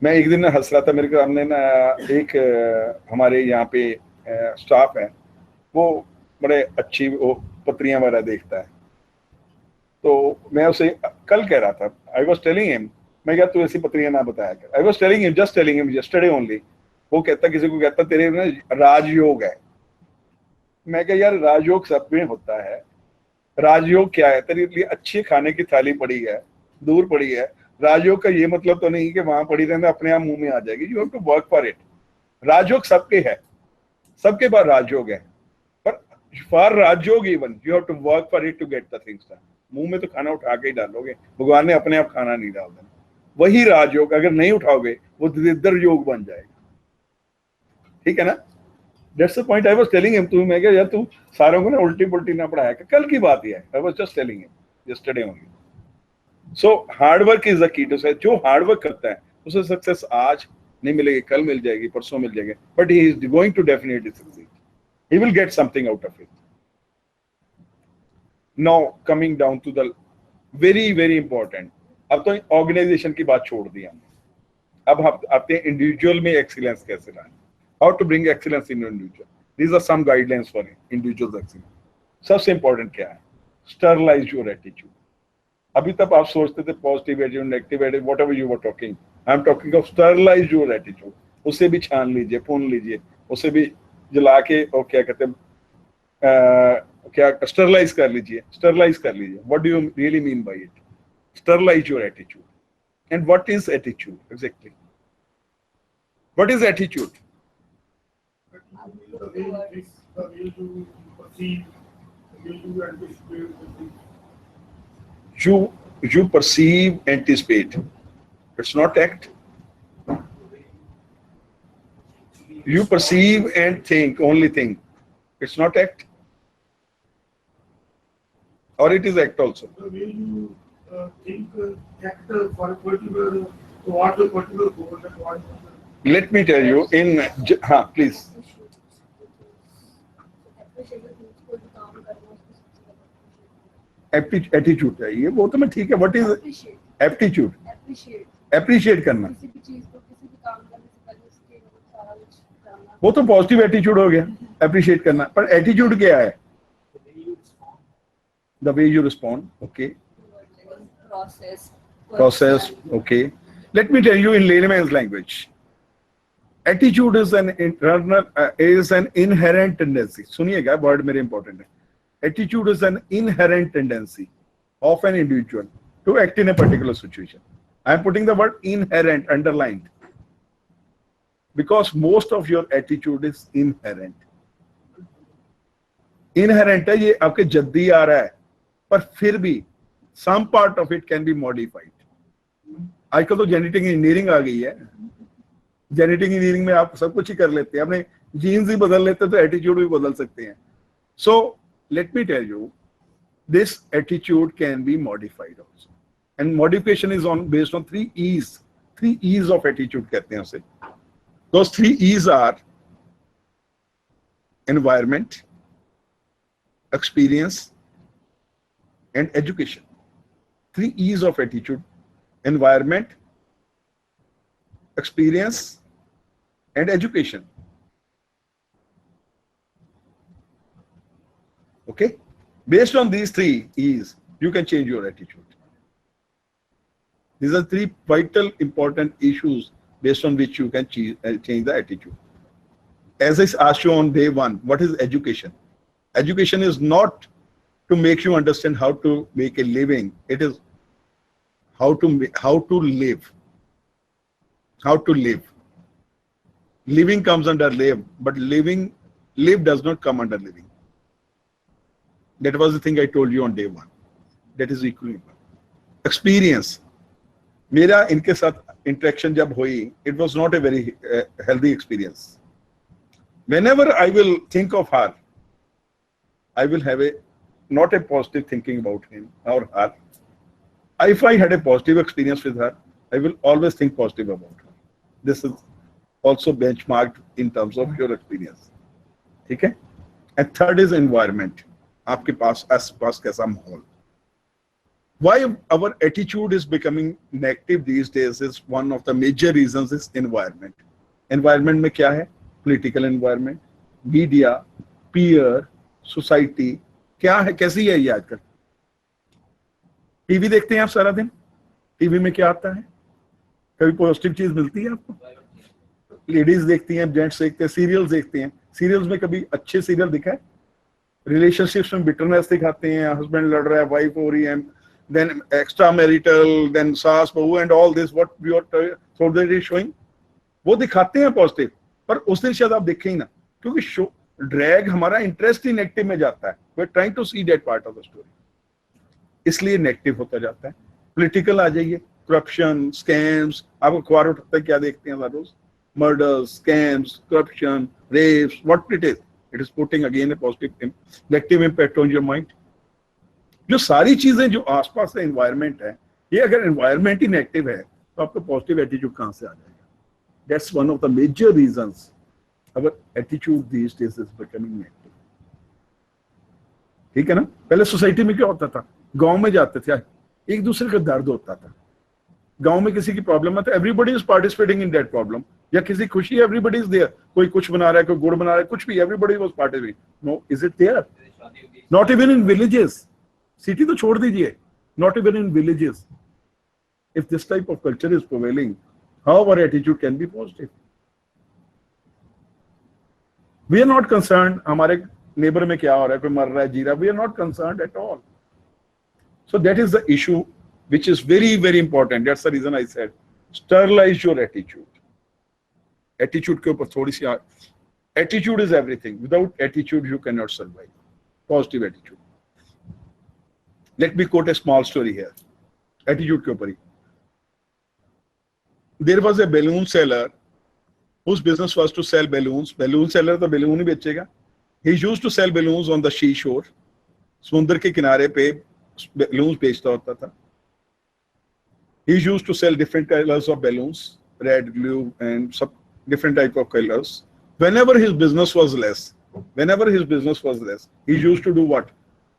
मैं एक दिन हंस रहा था, मेरे को हमने ना एक हमारे यहाँ पे स्टाफ है, वो बड़े अच्छी वो पत्रियां वगैरह देखता है, तो मैं उसे कल कह रहा था, आई वॉज टेलिंग हिम, मैं क्या तू ऐसी पत्रियां ना बताया कर, I was telling him, just telling him yesterday only. वो कहता किसी को कहता तेरे में राजयोग है। मैं क्या यार राजयोग सब में होता है, राजयोग क्या है, तेरे लिए अच्छे खाने की थाली पड़ी है, दूर पड़ी है, राजयोग का ये मतलब तो नहीं कि वहां पड़ी रहने अपने आप मुंह में आ जाएगी, you have to work for it. Rajyoga सबके है, सबके पास राजयोग है, पर for Rajyoga even you have to work for it to get the things done. मुंह में तो खाना उठा के ही डालोगे, भगवान ने अपने आप खाना नहीं डाल देना। वही राजयोग अगर नहीं उठाओगे वो दरिद्र योग बन जाएगा, ठीक है ना। That's the point I was telling him. तू मैं क्या यार तू सारों को ना उल्टी पुल्टी ना पढ़ाया कर, कल की बात ही है, I was just telling him yesterday only. So hard work is the key to success. जो हार्ड वर्क करता है उसे सक्सेस आज नहीं मिलेगी, कल मिल जाएगी, परसों मिल जाएगी, but he is going to definitely succeed. He will get something out of it. Now coming down to the very very important, अब तो ऑर्गेनाइजेशन की बात छोड़ दी हमने, अब हम आते हैं इंडिविजुअल में एक्सीलेंस कैसे लाएं, how to bring excellence in individual. These are some guidelines for individual excellence. सबसे इंपॉर्टेंट क्या है, sterilize your attitude. अभी तक आप सोचते थे positive attitude, negative attitude, whatever you were talking, I am talking of sterilize your attitude. उसे भी छान लीजिए, भून लीजिए, उसे भी जला के और क्या कहते हैं क्या sterilize कर लीजिए, sterilize कर लीजिए. What do you really mean by it? Sterilize your attitude. And what is attitude exactly? What is attitude? The way you think, the way you perceive, the way you anticipate the things. You perceive, anticipate. It's not act. You perceive and think, only think. It's not act. Or it is act also. The way you think, act for a particular, towards a particular goal, and towards Let me tell you in, please. Attitude है ये, वो तो मैं ठीक है. What is aptitude? Appreciate करना, वो तो पॉजिटिव एटीट्यूड हो गया, अप्रिशिएट करना. पर एटीट्यूड क्या है? The way you respond. Okay. Process. Okay. Let me tell you in layman's language. Attitude is an internal is an inherent tendency. सुनिएगा, word मेरे important है. Attitude is an inherent tendency of an individual to act in a particular situation. I am putting the word inherent underlined because most of your attitude is inherent. Inherent है, ये आपके जद्दी आ रहा है, पर फिर भी some part of it can be modified. आजकल तो जेनेटिक इंजीनियरिंग आ गई है. जेनेटिक इंजीनियरिंग में आप सब कुछ ही कर लेते हैं, अपने जीन्स ही बदल लेते हैं तो एटीट्यूड भी बदल सकते हैं. So let me tell you, this attitude can be modified also, and modification is based on 3 E's. 3 E's of attitude कहते हैं उसे. Those 3 E's are environment, experience, and education. 3 E's of attitude: environment, experience, and education. Okay? Based on these 3 E's, you can change your attitude. These are 3 vital important issues based on which you can change the attitude. As I asked you on day 1, what is education? Education is not to make you understand how to make a living. It is how to live. How to live. Living comes under live, but live does not come under living. That was the thing I told you on day 1. That is equally important. Experience. मेरा इनके साथ interaction जब हुई, it was not a very healthy experience. Whenever I will think of her, I will have not a positive thinking about him or her. If I had a positive experience with her, I will always think positive about her. This is also benchmarked in terms of your experience. ठीक है? And third is environment. आपके पास आस-पास कैसा माहौल. Why our attitude is becoming negative these days is one of the major reasons is environment. Environment में क्या है? Political environment, media, peer, society, क्या है, कैसी है ये आजकल? टीवी देखते हैं आप सारा दिन, टीवी में क्या आता है? कभी पॉजिटिव चीज मिलती है आपको? लेडीज देखती हैं, जेंट्स देखते हैं, सीरियल्स देखते हैं, सीरियल्स में कभी अच्छे सीरियल दिखा है? रिलेशनशिप्स में बिटरनेस दिखाते हैं, हस्बैंड लड़ रहा है, वाइफ हो रही है, देन एक्स्ट्रा मैरिटल, देन सास बहू and all this what we are so that is showing, वो दिखाते हैं पॉजिटिव, पर उस दिन शायद आप देखें ही ना, क्योंकि शो ड्रैग हमारा इंटरेस्ट ही नेगेटिव में जाता है। We are trying to see that part of the story, इसलिए नेगेटिव होता जाता है। पॉलिटिकल आ जाइए, करप्शन, स्कैम्स, आप अखबार उठाते हैं क्या देखते हैं हर रोज? Murders, scams, corruption, rapes, what it is putting again a positive negative impact on your mind. जो सारी चीजें जो आसपास का एनवायरनमेंट है, ये अगर एनवायरनमेंट ही नेगेटिव है तो आपका पॉजिटिव एटीट्यूड कहां से आ जाएगा? That's one of the major reasons our attitude these days is becoming negative. ठीक है ना? पहले सोसाइटी में क्या होता था? गांव में जाते थे, एक दूसरे का दर्द होता था, गांव में किसी की प्रॉब्लम है तो everybody is participating in that problem, या किसी खुशी है एवरीबडी इज देयर, कोई कुछ बना रहा है, कोई गुड़ बना रहा है, कुछ भी, everybody was participating. No, is it there? Not even in villages, city तो छोड़ दीजिए, not even in villages. If this type of culture is prevailing, how our attitude can be positive? We are not concerned हमारे neighbour में क्या हो रहा है, कोई मर रहा है, जी रहा है, we are not concerned at all. So that is the issue which is very, very important. That's the reason I said sterilize your attitude. Attitude के ऊपर थोड़ी सी, attitude is everything. Without attitude you cannot survive. Positive attitude. Let me quote a small story here. Attitude के ऊपर ही. There was a balloon seller whose business was to sell balloons. Balloon seller तो balloon ही बेचेगा. He used to sell balloons on the seashore. समुद्र के किनारे पे balloons बेचता होता था. He used to sell different colors of balloons, red, blue, and some different type of colors. Whenever his business was less, he used to do what?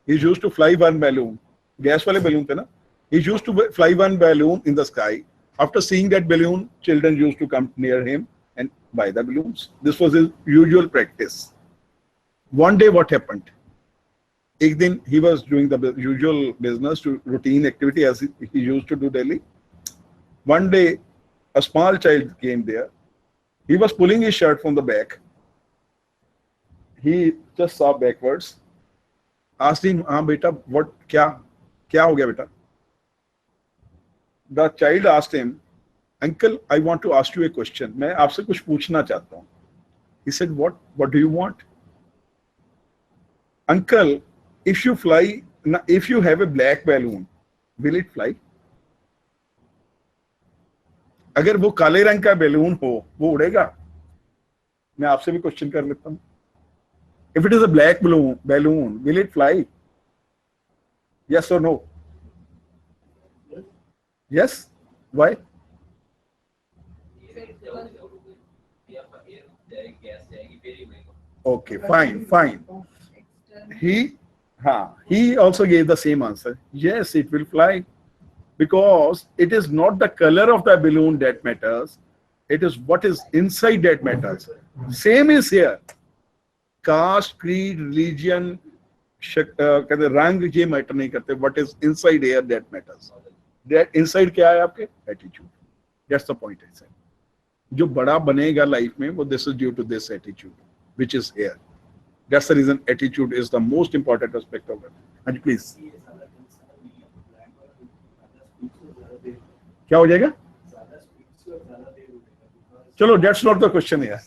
He used to fly one balloon. Gas वाले balloon थे ना? He used to fly one balloon in the sky. After seeing that balloon, children used to come near him and buy the balloons. This was his usual practice. One day, what happened? एक दिन he was doing the usual business, to routine activity as he used to do daily. One day, a small child came there. He was pulling his shirt from the back. He just saw backwards. Asked him, "हाँ बेटा, what? क्या हो गया बेटा?" The child asked him, "Uncle, I want to ask you a question. मैं आपसे कुछ पूछना चाहता हूँ." He said, "What? What do you want?" "Uncle, if you have a black balloon, will it fly?" अगर वो काले रंग का बैलून हो, वो उड़ेगा? मैं आपसे भी क्वेश्चन कर लेता हूं. If it is a black balloon, will it fly? Yes or no? Yes. Why? Okay, fine. He also gave the same answer. Yes, it will fly, because it is not the color of the balloon that matters. It is what is inside that matters. Same is here. Caste, creed, religion, रंग ये matter नहीं करते. What is inside here that matters. That inside क्या है आपके? Attitude. That's the point I said. जो बड़ा बनेगा लाइफ में, वो this is due to this attitude, which is here. That's the reason attitude is the most important aspect of it. हाँ जी, please. क्या हो जाएगा? चलो, that's not the question here.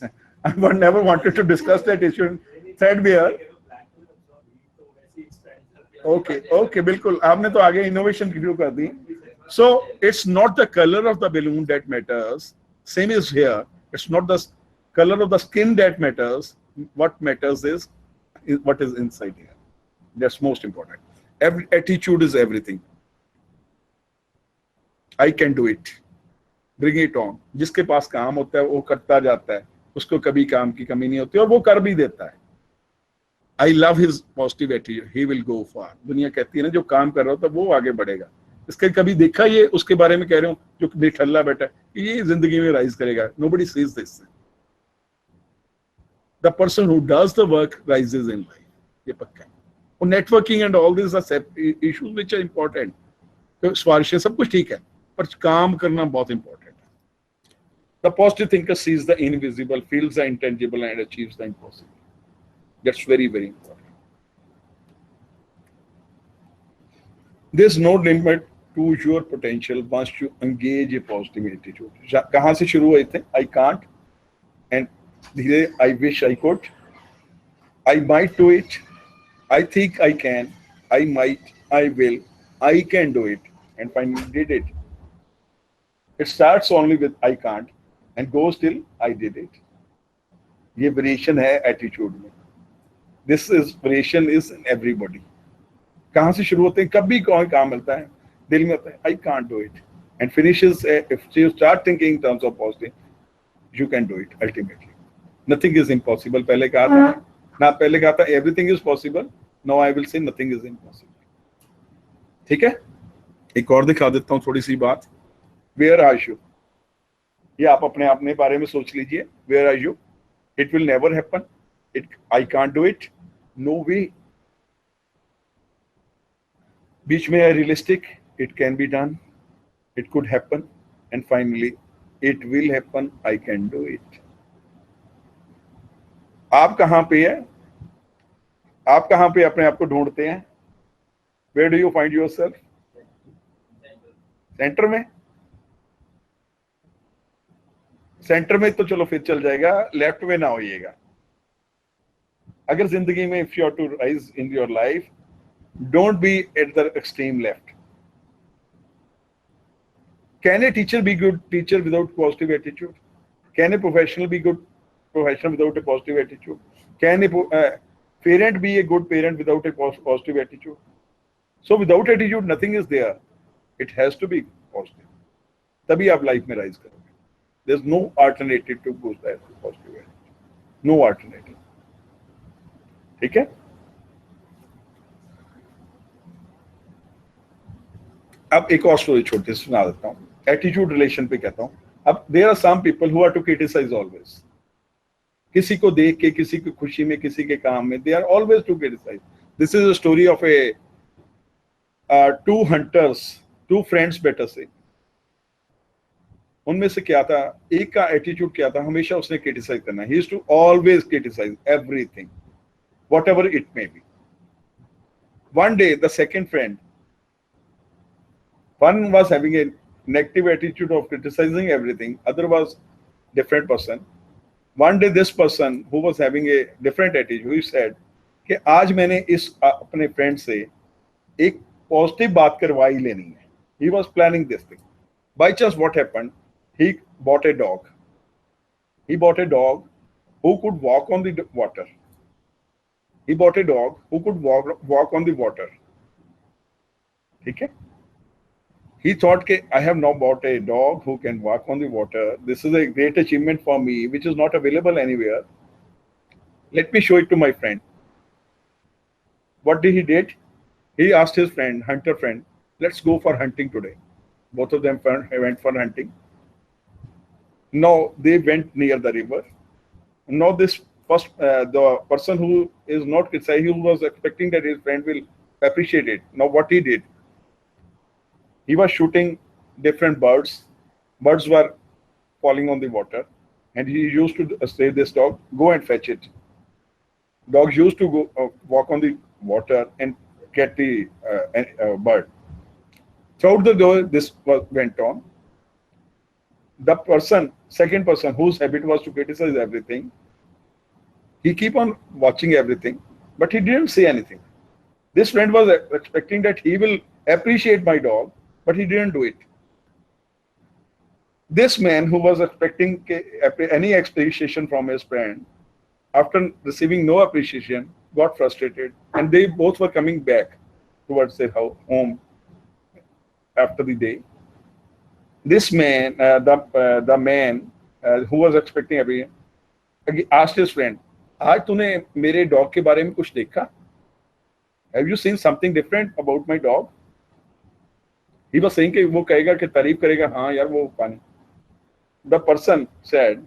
I never wanted to discuss that issue. Said we are. Okay, बिल्कुल. आपने तो आगे innovation शुरू कर दी. So it's not the color of the balloon that matters. Same is here. It's not the color of the skin that matters. What matters is what is inside here. That's most important. Every attitude is everything. I can do it. Bring it on. जिसके पास काम होता है वो करता जाता है, उसको कभी काम की कमी नहीं होती और वो कर भी देता है. I love his positive attitude. He will go far. दुनिया कहती है ना, जो काम कर रहा होता है वो आगे बढ़ेगा. इसके कभी देखा ये उसके बारे में कह रहे हो जो निठल्ला बैठा है कि ये जिंदगी में राइज करेगा? Nobody sees this. The person who does the work rises in life, ये पक्का है. और networking and all this are issues which are important. तो सिफारिशें सब कुछ ठीक है, पर काम करना बहुत इंपॉर्टेंट है. The positive thinker sees the invisible, feels the intangible and achieves the impossible. That's very very important. There's no limit to your potential once you engage a positive attitude. कहाँ से शुरू हुए थे? I can't, and धीरे I wish I could, I might do it, I think I can, I might, I will, I can do it, and finally did it. It starts only with I can't and goes till I did it. ये variation है attitude में. This is variation is in everybody. कहाँ से शुरू होते हैं? कभी कोई काम मिलता है दिल में होता है आई can't do it, and finishes if you start thinking in terms of positive, you can do it ultimately. Nothing is impossible. पहले कहा था everything is possible. Now I will say nothing is impossible. ठीक है, एक और दिखा देता हूँ थोड़ी सी बात. वेयर आर यू, ये आप अपने बारे में सोच लीजिए. Where are you? It will never happen. It I can't do it, no way. बीच में है realistic, it can be done, it could happen, and finally it will happen, I can do it. आप कहां पे है? आप कहां पे अपने आप को ढूंढते हैं? Where do you find yourself? Centre में. सेंटर में तो चलो फिर चल जाएगा, लेफ्ट में ना होइएगा. अगर जिंदगी में if you are to rise in your life, don't be at the extreme left. Can a teacher be good teacher without positive attitude? Can a professional be good professional without a positive attitude? Can a parent be a good parent without a positive attitude? So without attitude nothing is there. It has to be positive. तभी आप life में rise करोगे. There's no alternative to boost that positive attitude. No alternative. ठीक है. अब एक और story छोटी सी सुना देता हूँ. एटीट्यूड रिलेशन पे कहता हूँ. अब there are some people who are to criticize always. किसी को देख के, किसी की खुशी में, किसी के काम में, they are always to criticize. This is a story of a two hunters, two friends better से. उनमें से क्या था, एक का एटीट्यूड क्या था, हमेशा उसने क्रिटिसाइज करना. He is to always criticize everything, whatever it may be. One day the second friend, one was having a negative attitude of criticizing everything, other was different person. One day this person who was having a different attitude, he said कि आज मैंने इस अपने friend से एक positive बात करवा ही लेनी है. He was planning this thing. By chance what happened, he bought a dog. He bought a dog who could walk on the water. He bought a dog who could walk on the water. ठीक है. He thought that I have now bought a dog who can walk on the water. This is a great achievement for me, which is not available anywhere. Let me show it to my friend. What did he did? He asked his friend, hunter friend, let's go for hunting today. Both of them went for hunting. Now they went near the river. Now this first, the person who is not criticizing, who was expecting that his friend will appreciate it. Now what he did? He was shooting different birds. Birds were falling on the water, and he used to say this dog, go and fetch it. Dogs used to go walk on the water and get the bird. Throughout the day, this went on. The person, second person, whose habit was to criticize everything, he keep on watching everything, but he didn't say anything. This friend was expecting that he will appreciate my dog, but he didn't do it. This man who was expecting any appreciation from his friend, after receiving no appreciation, got frustrated, and they both were coming back towards their home after the day. This man, the man who was expecting everything, asked his friend, आज तूने मेरे dog के बारे में कुछ देखा? Have you seen something different about my dog? He was saying कि वो कहेगा कि तारीफ करेगा, हाँ यार वो पानी. द पर्सन सेड,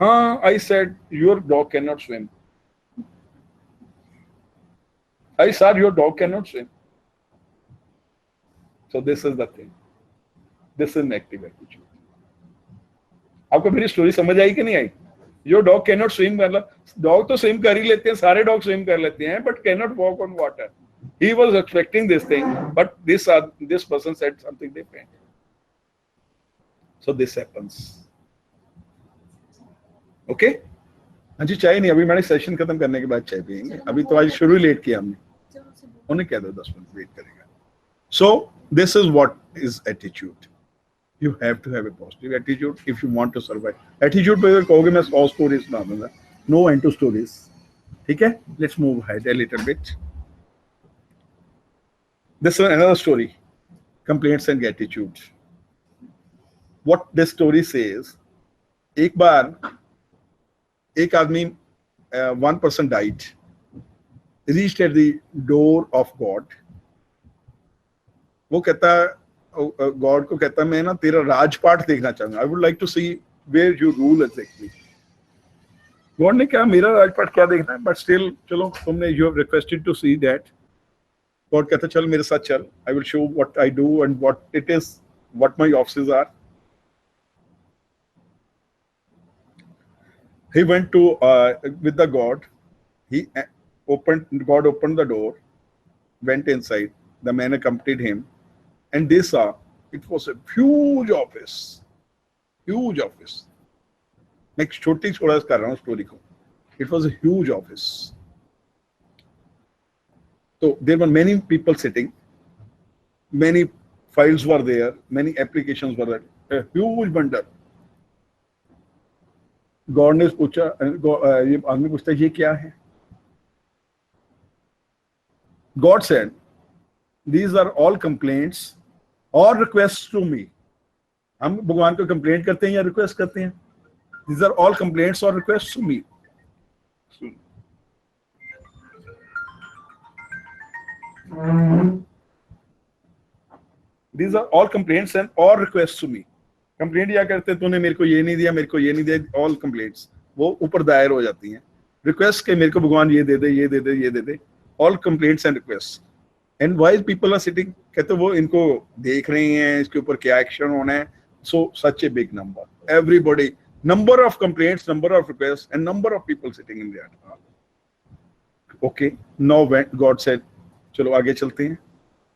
हाँ, I said your dog can not swim. I said your dog cannot swim. So this is the thing. This is an active attitude. आपको मेरी स्टोरी समझ आई कि नहीं आई? Your dog cannot swim, मतलब dog तो swim कर ही लेते हैं, सारे डॉग स्विम कर लेते हैं, but cannot walk on water. He was expecting this thing, but this person said something different. So this happens. Okay? हाँ जी, चाय नहीं, अभी मैंने सेशन खत्म करने के बाद चाय पियेंगे. अभी तो आज शुरू ही लेट किया हमने. उन्हें कह दो 10 मिनट वेट करेगा. So this is what is attitude. You have to have a positive attitude if you want to survive. Attitude पे अगर कहोगे मैं 100 stories सुना दूंगा. No end to stories. ठीक है? Let's move ahead a little bit. This is another story. Complaints and attitude. What this story says, एक बार एक आदमी, one person died, reached at the door of God. वो कहता, God को कहता, मैं ना तेरा राजपाट देखना चाहूंगा. I would like to see where you rule exactly. God ने कहा मेरा राजपाट क्या देखना है, बट स्टिल चलो तुमने, you have requested to see that. God कहता चल मेरे साथ चल, I will show what I do and what it is, what my offices are. He went to with the God. God opened the door, went inside. The man accompanied him, and they saw it was a huge office. Huge office. मैं छोटी छोड़ा कर रहा हूँ story को. It was a huge office. So there were many people sitting. Many files were there. Many applications were there. A huge bundle. God ने पूछा, ये आदमी पूछता है ये क्या है. God said these are all complaints और रिक्वेस्ट टू मी. हम भगवान को कंप्लेंट करते हैं या रिक्वेस्ट करते हैं? दीज आर ऑल कंप्लेंट्स और request to me. These are all complaints and और रिक्वेस्ट टू मी. कंप्लेंट या करते तूने मेरे को ये नहीं दिया, मेरे को ये नहीं दिया, ऑल कंप्लेंट्स वो ऊपर दायर हो जाती हैं. रिक्वेस्ट के मेरे को भगवान ये दे दे, ये दे दे, ये दे दे. All complaints and request. And while people are sitting, कहते वो इनको देख रहे हैं इसके ऊपर क्या एक्शन होना है. So such a big number, everybody, number of complaints, number of request and number of people sitting in that hall. Okay, now God said चलो आगे चलते हैं.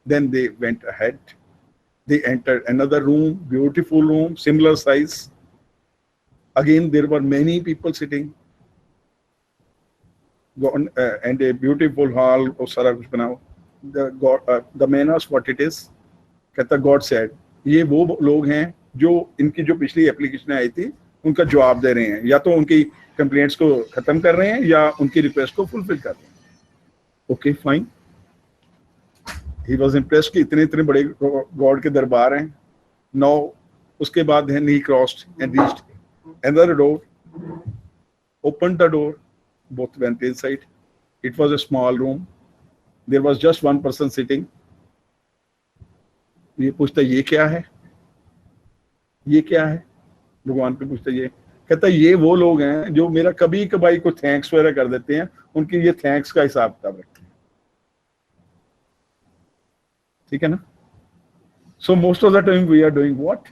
Then they went ahead. They entered another room, beautiful room, similar size. Again, there were many people sitting. And a beautiful hall. Oh, सारा कुछ बना हो. The man asked what it is. कहता God said, ये वो लोग हैं जो इनकी जो पिछली एप्लीकेशन आई थी उनका जवाब दे रहे हैं, या तो उनकी कंप्लेंट्स को खत्म कर रहे हैं या उनकी रिक्वेस्ट को फुलफिल कर रहे हैं. Okay fine. He was impressed कि इतने बड़े गॉड के दरबार हैं. Now उसके बाद then he crossed and reached another door, opened the door, both went inside. It was a small room. There was just one person sitting. ये पूछता ये क्या है, ये क्या है. भगवान पे पूछता ये, कहता ये वो लोग हैं जो मेरा कभी कभाई को थैंक्स वगैरह कर देते हैं, उनकी ये थैंक्स का हिसाब किताब रखते हैं. ठीक है ना. So most of the time we are doing what?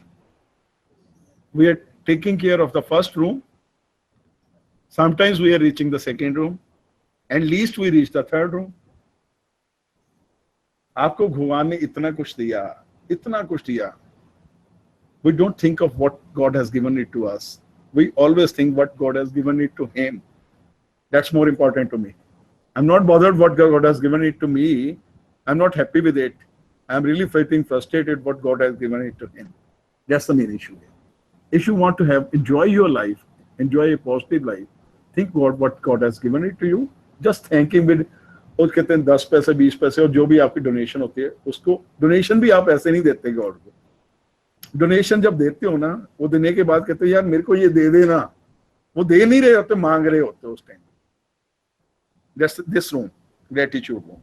We are taking care of the first room. Sometimes we are reaching the second room, and least we reach the third room. आपको भगवान ने इतना कुछ दिया, इतना कुछ दिया. We don't think of what God has given it to us. We always think what God has given it to him. That's more important to me. I'm not bothered what God has given it to me. I'm not happy with it. I'm really feeling frustrated what God has given it to him. That's the main issue. If you want to enjoy your life, enjoy a positive life, think about what God has given it to you. Just thank him with, और कहते हैं 10 पैसे 20 पैसे और जो भी आपकी donation होती है उसको. डोनेशन भी आप ऐसे नहीं देते गॉड को. डोनेशन जब देते हो ना, वो देने के बाद कहते हैं यार मेरे को ये दे देना, वो दे नहीं रहे होते, मांग रहे होते उस time. That's this room, gratitude room,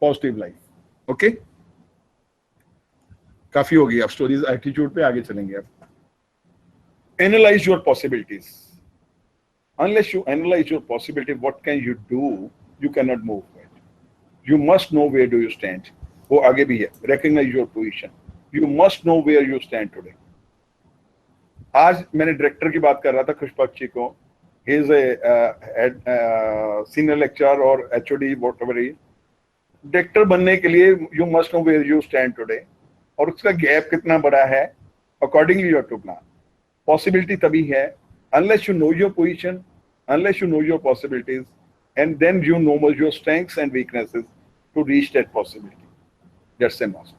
positive life. Okay. काफी होगी, अब स्टोरीज एटीट्यूड पे आगे चलेंगे। अब analyse your possibilities. Unless you analyze your possibility, what can you do? You cannot move it. You must know where do you stand. वो आगे भी है, recognize your position. You must know where you stand today. आज मैंने director की बात कर रहा था खुशबख्शी को, he is a senior lecturer और HOD whatever he is. Director बनने के लिए you must know where you stand today, और उसका गैप कितना बड़ा है, accordingly you have to plan. Possibility तभी है unless you know your position, unless you know your possibilities, and then you know your strengths and weaknesses to reach that possibility. That's a must.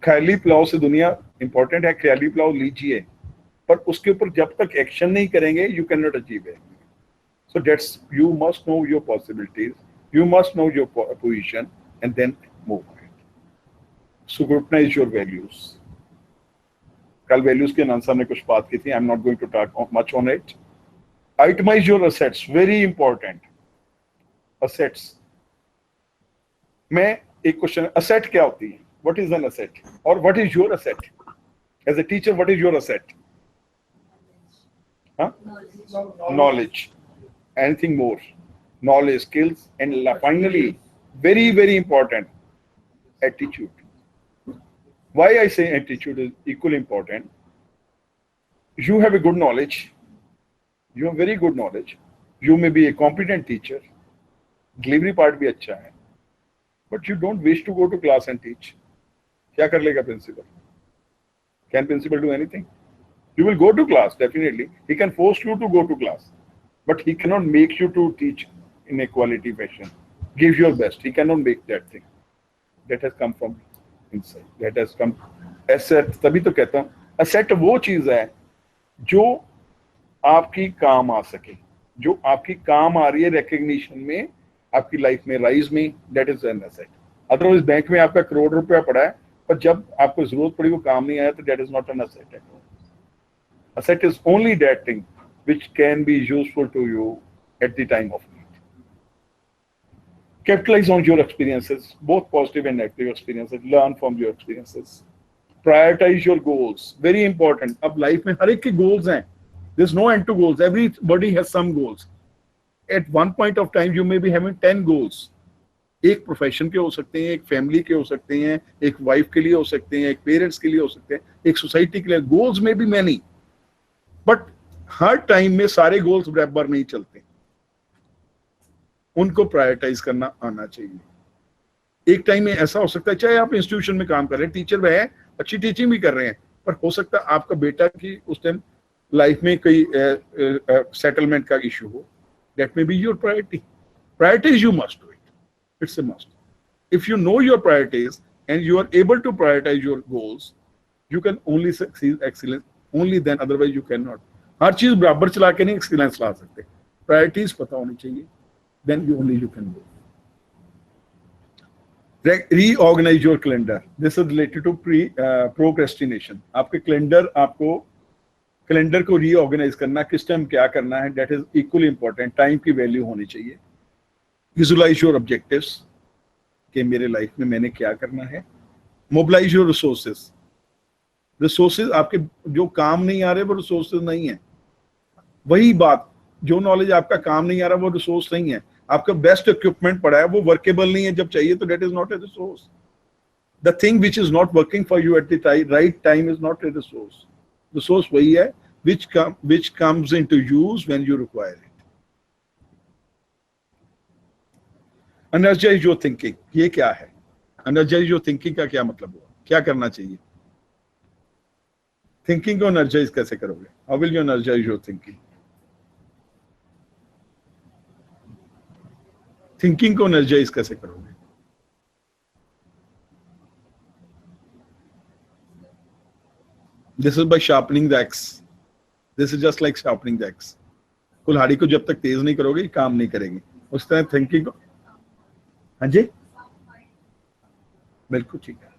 Khyali plough से दुनिया important है, ख्याली plough लीजिए, पर उसके ऊपर जब तक एक्शन नहीं करेंगे you cannot achieve it. So that's, you must know your possibilities, you must know your position, and then move it. Scrutinize your values. कल वैल्यूज के आंसर ने कुछ बात की थी, I am not going to talk much on it. Itemize your assets, very important. Assets में एक question, asset क्या होती है, व्हाट इज एन असेट, और what is your asset as a teacher, what is your asset? Knowledge, anything more, knowledge, skills, and finally very very important, attitude. Why I say attitude is equally important. You have a good knowledge, you have very good knowledge, you may be a competent teacher, delivery part भी अच्छा है, but you don't wish to go to class and teach. क्या कर लेगा principal? Can principal do anything? You will go to class, definitely. He can force you to go to class, but he cannot make you to teach in a quality fashion. Give your best. He cannot make that thing. That has come from inside. That has come. Asset, तभी तो कहता हूँ, asset वो चीज है जो आपकी काम आ सके, जो आपकी काम आ रही है recognition में, आपकी लाइफ में, राइज में, that is an asset. Otherwise bank में आपका करोड़ रुपया पड़ा है, पर जब आपको जरूरत पड़ी वो काम नहीं आया, तो that is not an asset at all. Asset is only that thing which can be useful to you at the time of need. Capitalize on your experiences, both positive and negative experiences. Learn from your experiences. Prioritize your goals. Very important. अब life में हर एक के goals हैं. There's no end to goals. Everybody has some goals. At one point of time, you may be having 10 goals. एक profession के हो सकते हैं, एक फैमिली के हो सकते हैं, एक वाइफ के लिए हो सकते हैं, एक पेरेंट्स के लिए हो सकते हैं, एक सोसाइटी के लिए. गोल्स में भी मैनी, बट हर टाइम में सारे गोल्स बराबर नहीं चलते, उनको प्रायोरिटाइज करना आना चाहिए. एक टाइम में ऐसा हो सकता है, चाहे आप इंस्टीट्यूशन में काम कर रहे हैं, टीचर वह है, अच्छी टीचिंग भी कर रहे हैं, पर हो सकता है आपका बेटा की उस टाइम लाइफ में कोई सेटलमेंट का इशू हो. That may be your priority. Priorities you must do it. It's a must. If you know your priorities and you are able to prioritize your goals, you can only succeed excellence. Only then, otherwise you cannot. हर चीज बराबर चला के नहीं excellence ला सकते. Priorities पता होनी चाहिए, then you only you can go. Reorganize your calendar. This is related to procrastination. आपके कैलेंडर को रीऑर्गेनाइज करना, किस टाइम क्या करना है, that is equally important. Time की वैल्यू होनी चाहिए. Visualize your objectives, कि मेरे लाइफ में मैंने क्या करना है. Mobilize your resources. रिसोर्सेज आपके जो काम नहीं आ रहे वो रिसोर्सेज नहीं है. वही बात, जो नॉलेज आपका काम नहीं आ रहा वो रिसोर्स नहीं है. आपका बेस्ट इक्विपमेंट पड़ा है, वो वर्केबल नहीं है जब चाहिए, तो that is not a resource. The thing which is not working for you at the right time is not a resource. Resource वही है which comes into use when you require it. Energize your thinking. ये क्या है? Energize your thinking का क्या मतलब हुआ? क्या करना चाहिए? थिंकिंग को एनर्जाइज कैसे करोगे? How will you energize your thinking? Thinking को एनर्जाइज कैसे करोगे? This is by sharpening the axe. This is just like sharpening the axe. कुल्हाड़ी को जब तक तेज नहीं करोगे काम नहीं करेगी. उस तरह थिंकिंग को. हाँ जी, बिल्कुल ठीक है.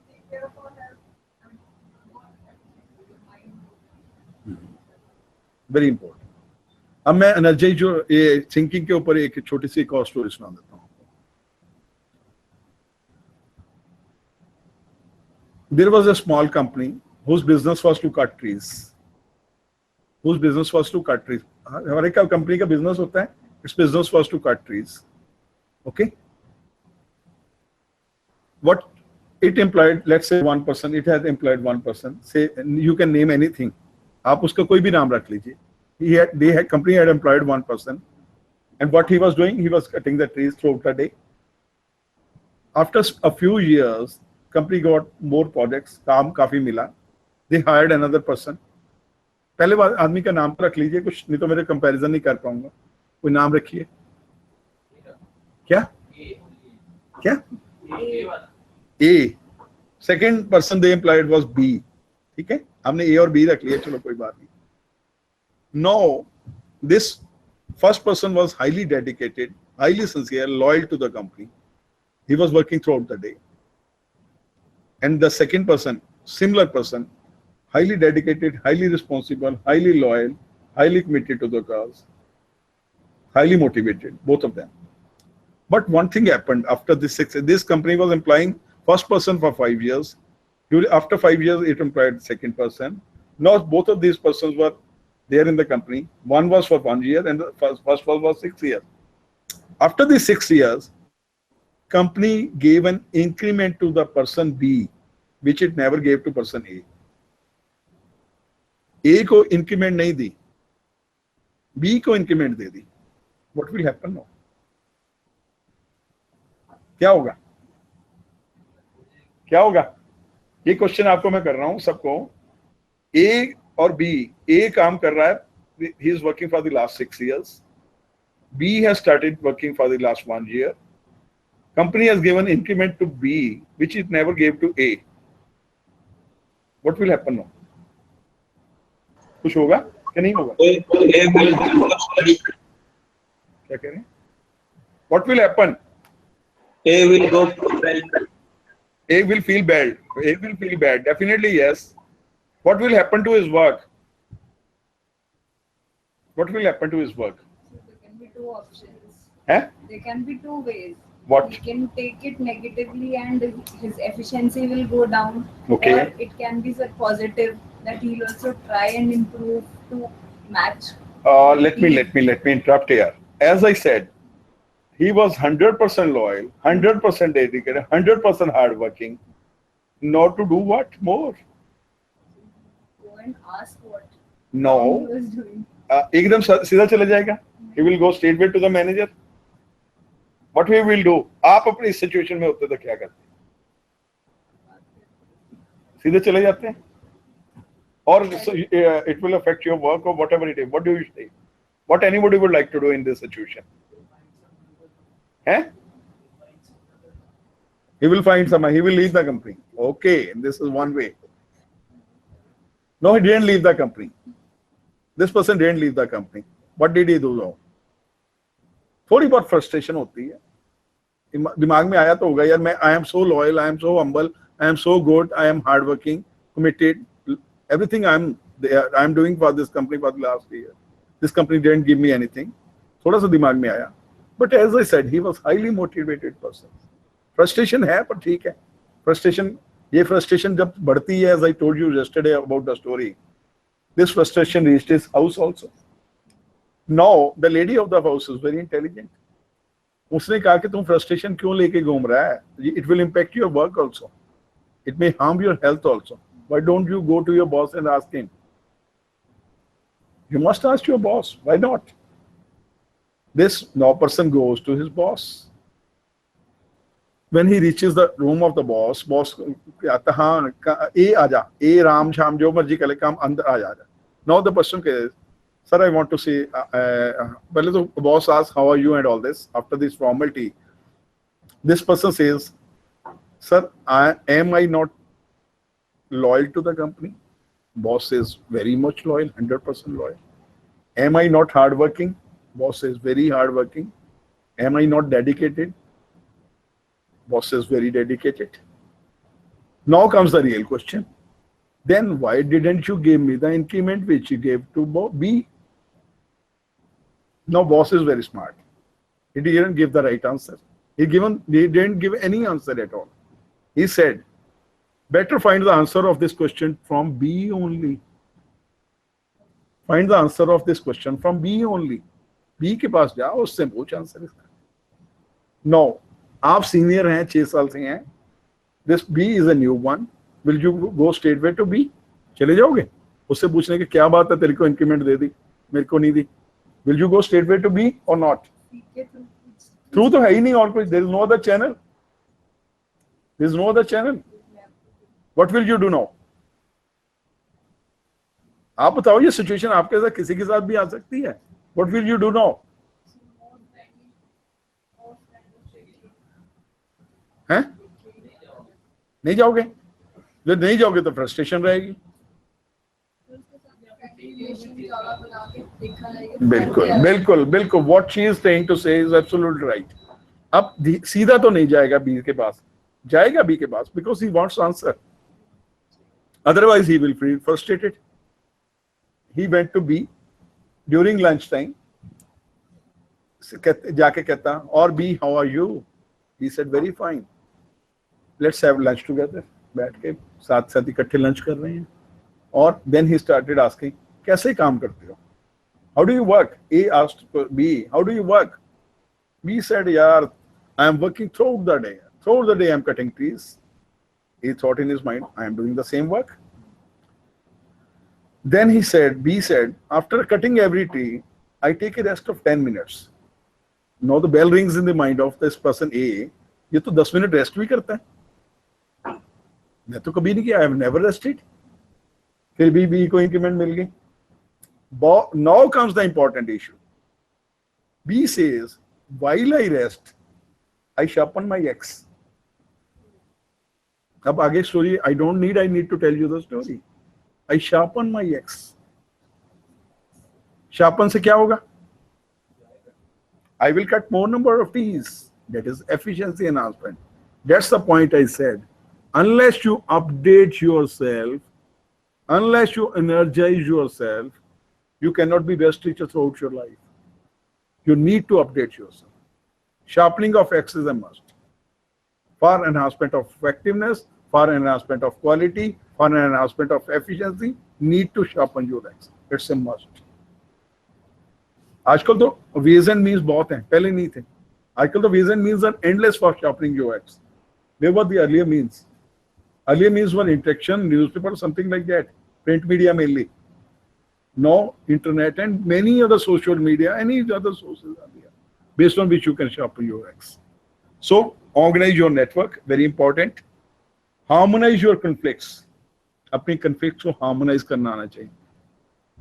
Very important. अब मैं एनर्जाइज जो थिंकिंग के ऊपर एक छोटी सी एक और स्टोरी सुना देता हूँ. there was a small company whose business was to cut trees. Whose business was to cut trees. हमारे का कंपनी का बिजनेस होता है. Its business was to cut trees. Okay. What it employed, let's say one person. It has employed one person. Say you can name anything. आप उसका कोई भी नाम रख लीजिए. Company had employed one person, and what he was doing, he was cutting the trees throughout the day. After a few years, company got more projects. काम काफी मिला. They hired another person. पहले बार आदमी का नाम रख लीजिए कुछ, नहीं तो मेरे कंपैरिजन नहीं कर पाऊंगा. कोई नाम रखिए. क्या क्या A. Second person they employed was B. ठीक है, हमने A और B रख लिया, चलो कोई बात नहीं. Now this first person was highly dedicated, highly sincere, loyal to the company. He was working throughout the day. And the second person, similar person, highly dedicated, highly responsible, highly loyal, highly committed to the cause, highly motivated, both of them. But one thing happened after this company was employing first person for 5 years. After 5 years, it employed second person. Now both of these persons were there in the company. One was for 1 year and the first one was 6 years. After these 6 years, company gave an increment to the person B, which it never gave to person A. A को increment नहीं दी, B को increment they the. What will happen now? क्या होगा? क्या होगा? ये question आपको मैं कर रहा हूं सबको. A और B, A काम कर रहा है, he is working for the last 6 years. B has started working for the last 1 year. Company has given increment to B, which it never gave to A. What will happen now? कुछ होगा क्या नहीं होगा? क्या कह रहे हैं? What will happen? A will go well. A will feel bad. A will feel bad. Definitely yes. What will happen to his work? What will happen to his work? So there can be two options. Eh? There can be two ways. What? He can take it negatively and his efficiency will go down. Okay. Or it can be such positive that he'll also try and improve to match. Let me interrupt here. As I said, he was 100% loyal, 100% dedicated, 100% hardworking. Not to do what more? Go and ask what No. he was doing. एकदम सीधा चले जाएगा. He will go straight way to the manager. What we will do? आप अपनी इस situation में होते तो क्या करते? सीधे चले जाते हैं. Or it will affect your work or whatever it is. What do you say? What anybody would like to do in this situation? Eh? He will find someone. He will leave the company. Okay, this is one way. No, he didn't leave the company. This person didn't leave the company. What did he do now? थोड़ी बहुत frustration होती है. दिमाग में आया तो होगा यार, मैं I am so loyal, I am so humble, I am so good, I am hardworking, committed. Everything I am doing for this company for the last year. This company didn't give me anything. थोड़ा सा दिमाग में आया. But as I said, he was highly motivated person. Frustration है पर ठीक है. ये frustration जब बढ़ती है, as I told you yesterday about the story, this frustration reached his house also. Now the lady of the house is very intelligent. उसने कहा कि तुम frustration क्यों लेके घूम रहा है? It will impact your work also. It may harm your health also. Why don't you go to your boss and ask him? You must ask your boss. Why not? This now person goes to his boss. When he reaches the room of the boss कहता हाँ A आजा, A Ram शाम जो मर्जी करे काम अंदर आ जा. Now the person says, sir, I want to see. पहले तो boss asks how are you and all this. After this formality, this person says, sir, am I not loyal to the company? Boss says very much loyal, 100% loyal. Am I not hardworking? Boss says very hardworking. Am I not dedicated? Boss says very dedicated. Now comes the real question. Then why didn't you give me the increment which you gave to B? Now boss is very smart. He didn't give the right answer. He didn't give any answer at all. He said, Better find the answer of this question from B only. Find the answer of this question from B only. B के पास जाओ, उससे पूछ answer इसका. No, आप senior हैं, 6 साल से हैं. This B is a new one. Will you go straightway to B? चले जाओगे? उससे पूछने की क्या बात है, तेरे को इंक्रीमेंट दे दी, मेरे को नहीं दी. Will you go straightway to B or not? Through तो है ही नहीं और कुछ. There is no other channel. There is no other channel. What will you do now? आप बताओ, ये सिचुएशन आपके साथ किसी के साथ भी आ सकती है. What will you do now? हैं? नहीं जाओगे? जब नहीं जाओगे तो फ्रस्ट्रेशन रहेगी. बिल्कुल बिल्कुल बिल्कुल. What she is trying to say is absolutely right. अब सीधा तो नहीं जाएगा बी के पास, जाएगा बी के पास because he wants answer. Otherwise he will feel frustrated. He went to B during lunch time. जाके कहता, और B, how are you? He said very fine. Let's have lunch together. बैठ के साथ साथ इकट्ठे लंच कर रहे हैं. और then he started asking, कैसे काम करते हो? How do you work? A asked B, how do you work? B said, यार, I am working throughout the day. Throughout the day I am cutting trees. He thought in his mind, I am doing the same work. Then he said, B said, after cutting every tree, I take a rest of 10 minutes. Now the bell rings in the mind of this person A. ये तो 10 minute rest भी करता है. मैं तो कभी नहीं किया. I have never rested. फिर भी B को इंक्रीमेंट मिल गई. Now comes the important issue. B says, while I rest, I sharpen my axe. अब आगे story I need to tell you the story. I sharpen my axe. Sharpen से क्या होगा? I will cut more number of trees. That is efficiency enhancement. That's the point I said. Unless you update yourself, unless you energize yourself, you cannot be best teacher throughout your life. You need to update yourself. Sharpening of axe is a must. For enhancement of effectiveness, for enhancement of quality, for enhancement of efficiency, need to sharpen your axe. It's a must. आजकल तो ways and means बहुत हैं, पहले नहीं थे. आजकल तो ways and means are endless for sharpening your axe. They were the earlier means. Earlier means were interaction, newspaper, something like that. Print media mainly. Now internet and many other social media, any other sources are there, based on which you can sharpen your axe. So organize your network, very important. Harmonize your conflicts. अपनी conflicts को harmonize करना आना चाहिए.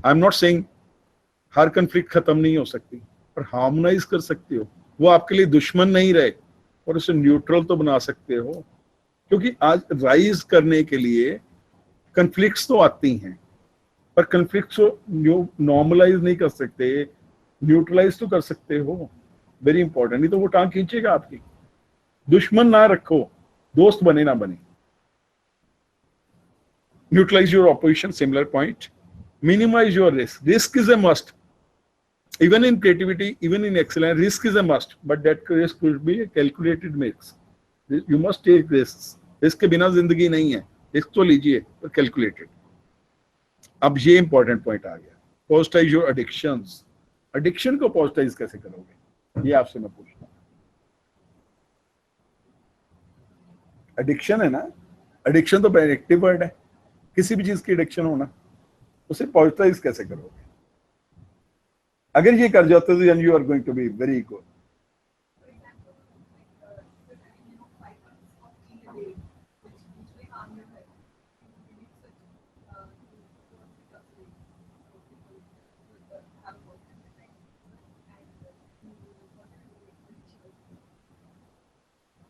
I'm not saying her conflict खत्म नहीं हो सकती, पर harmonize कर सकते हो. वो आपके लिए दुश्मन नहीं रहे और उसे न्यूट्रल तो बना सकते हो, क्योंकि आज राइज करने के लिए conflicts तो आती हैं, पर conflicts को नॉर्मलाइज नहीं कर सकते, न्यूट्रलाइज तो कर सकते हो. Very important. नहीं तो वो टांग खींचेगा आपकी. दुश्मन ना रखो, दोस्त बने ना बने. Utilize your opposition, similar point. Minimize your risk. Risk is a must. Even in creativity, even in excellence, risk is a must. But that risk will be a calculated risk. You must take risks. Risk के बिना जिंदगी नहीं है. Risk तो लीजिए, पर calculated. अब ये important point आ गया. Positize your addictions. Addiction को positize कैसे करोगे? ये आपसे मैं पूछता हूँ. Addiction है ना? Addiction तो नेगेटिव वर्ड है. किसी भी चीज की एडिक्शन होना, उसे पॉजिटिवाइज कैसे करोगे? अगर ये कर जाते हो, then you are going to be very good.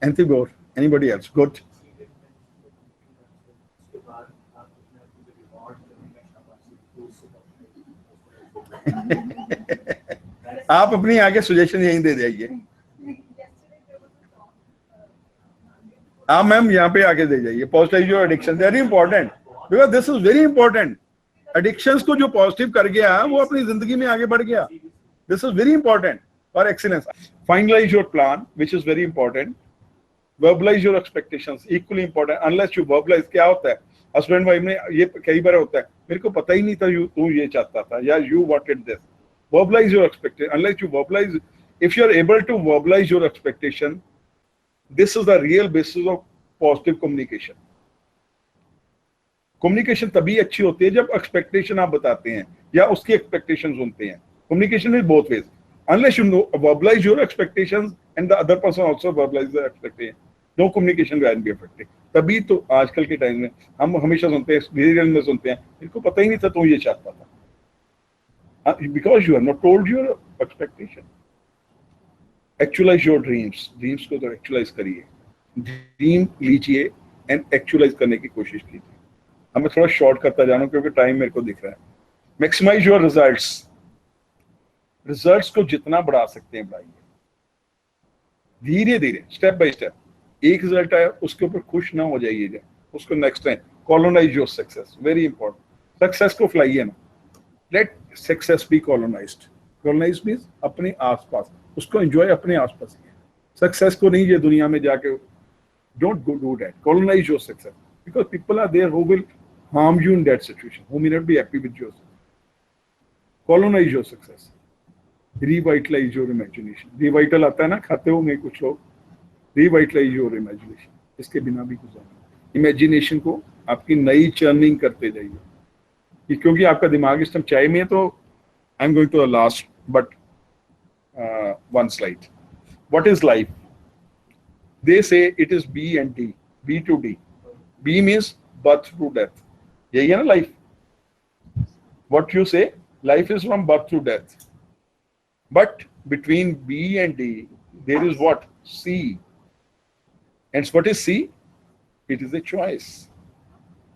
Anything more? Anybody else? Good. आप अपनी आगे सजेशन यहीं दे जाइए. आप मैम यहाँ पे आके दे जाइए. Positive your addiction, very important, because this is very important. Addictions को जो पॉजिटिव कर गया वो अपनी जिंदगी में आगे बढ़ गया. This is very important for excellence. Finalize your plan, which is very important. Verbalize your expectations, equally important. Unless you verbalize, क्या होता है हस्बैंड वाइफ में ये कई बार होता है, मेरे को पता ही नहीं था तू ये चाहता था, या you wanted this. Verbalize your expectation. Unless you verbalize, if you are able to verbalize your expectation, this is the real basis of positive communication. Communication तभी अच्छी होती है जब एक्सपेक्टेशन आप बताते हैं या उसकी एक्सपेक्टेशन सुनते हैं. Communication is both ways. Unless you know, verbalize your expectations and the other person also verbalize the expectation, no communication can be effective. तभी तो आजकल के टाइम में हम हमेशा सुनते हैं, सीरियल में सुनते हैं, मेरे को पता ही नहीं था तू ये चाहता था. Because you have not told your expectation. Actualize your dreams. Dreams को तो actualize करिए. Dream लीजिए and actualize करने की कोशिश कीजिए. हमें थोड़ा शॉर्ट करता जाना क्योंकि टाइम मेरे को दिख रहा है. Maximize your results. रिजल्ट्स को जितना बढ़ा सकते हैं बढ़ाइए, धीरे धीरे, स्टेप बाय स्टेप. एक रिजल्ट आया उसके ऊपर खुश ना हो जाइए, उसको next time colonize your success. Very important. Success को फैलाइए ना. Let success be colonized. Colonize means अपने आसपास, उसको एंजॉय अपने आसपास. सक्सेस को नहीं ये दुनिया में जाके, don't go do that. Colonize your success because people are there who will harm you in that situation, who may not be happy with yourself. Colonize your success. Revitalize your imagination. Revital आता है ना, खाते होंगे कुछ लोग. Revitalize your imagination. इसके बिना भी गुजारना. Imagination को आपकी नई churning करते जाइए. क्योंकि आपका दिमाग इस टाइम चाय में है, तो I'm going to the last but one slide. What is life? They say it is B and D. B to D. B means birth to death. यही है ना life. What you say? Life is from birth to death. But between B and D, there is what? C. And what is C? It is a choice.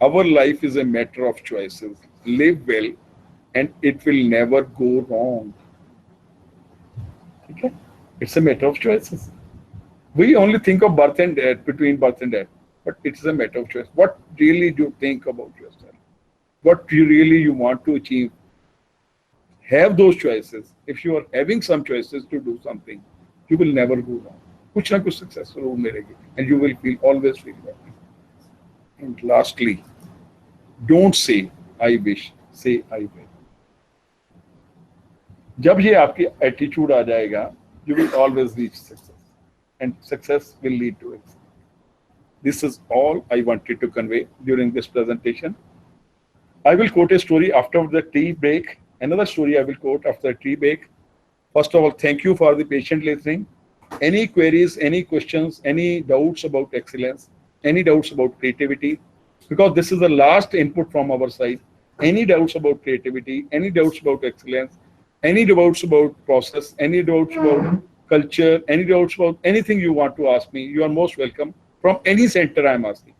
Our life is a matter of choices. Live well and it will never go wrong. Okay? It's a matter of choices. We only think of birth and death, between birth and death, but it's a matter of choice. What really do you think about yourself? What you want to achieve? Have those choices. If you are having some choices to do something, you will never go wrong. कुछ ना कुछ success जरूर मिलेगी, and you will always feel happy. And lastly, don't say I wish, say I will. जब ये आपकी attitude आ जाएगा, you will always reach success, and success will lead to it. This is all I wanted to convey during this presentation. I will quote a story after the tea break. Another story I will quote after the tea break. First of all, thank you for the patient listening. Any queries, any questions, any doubts about excellence, any doubts about creativity, because this is the last input from our side. Any doubts about creativity, any doubts about excellence, any doubts about process, any doubts about culture, any doubts about anything you want to ask me, you are most welcome. From any center I am asking.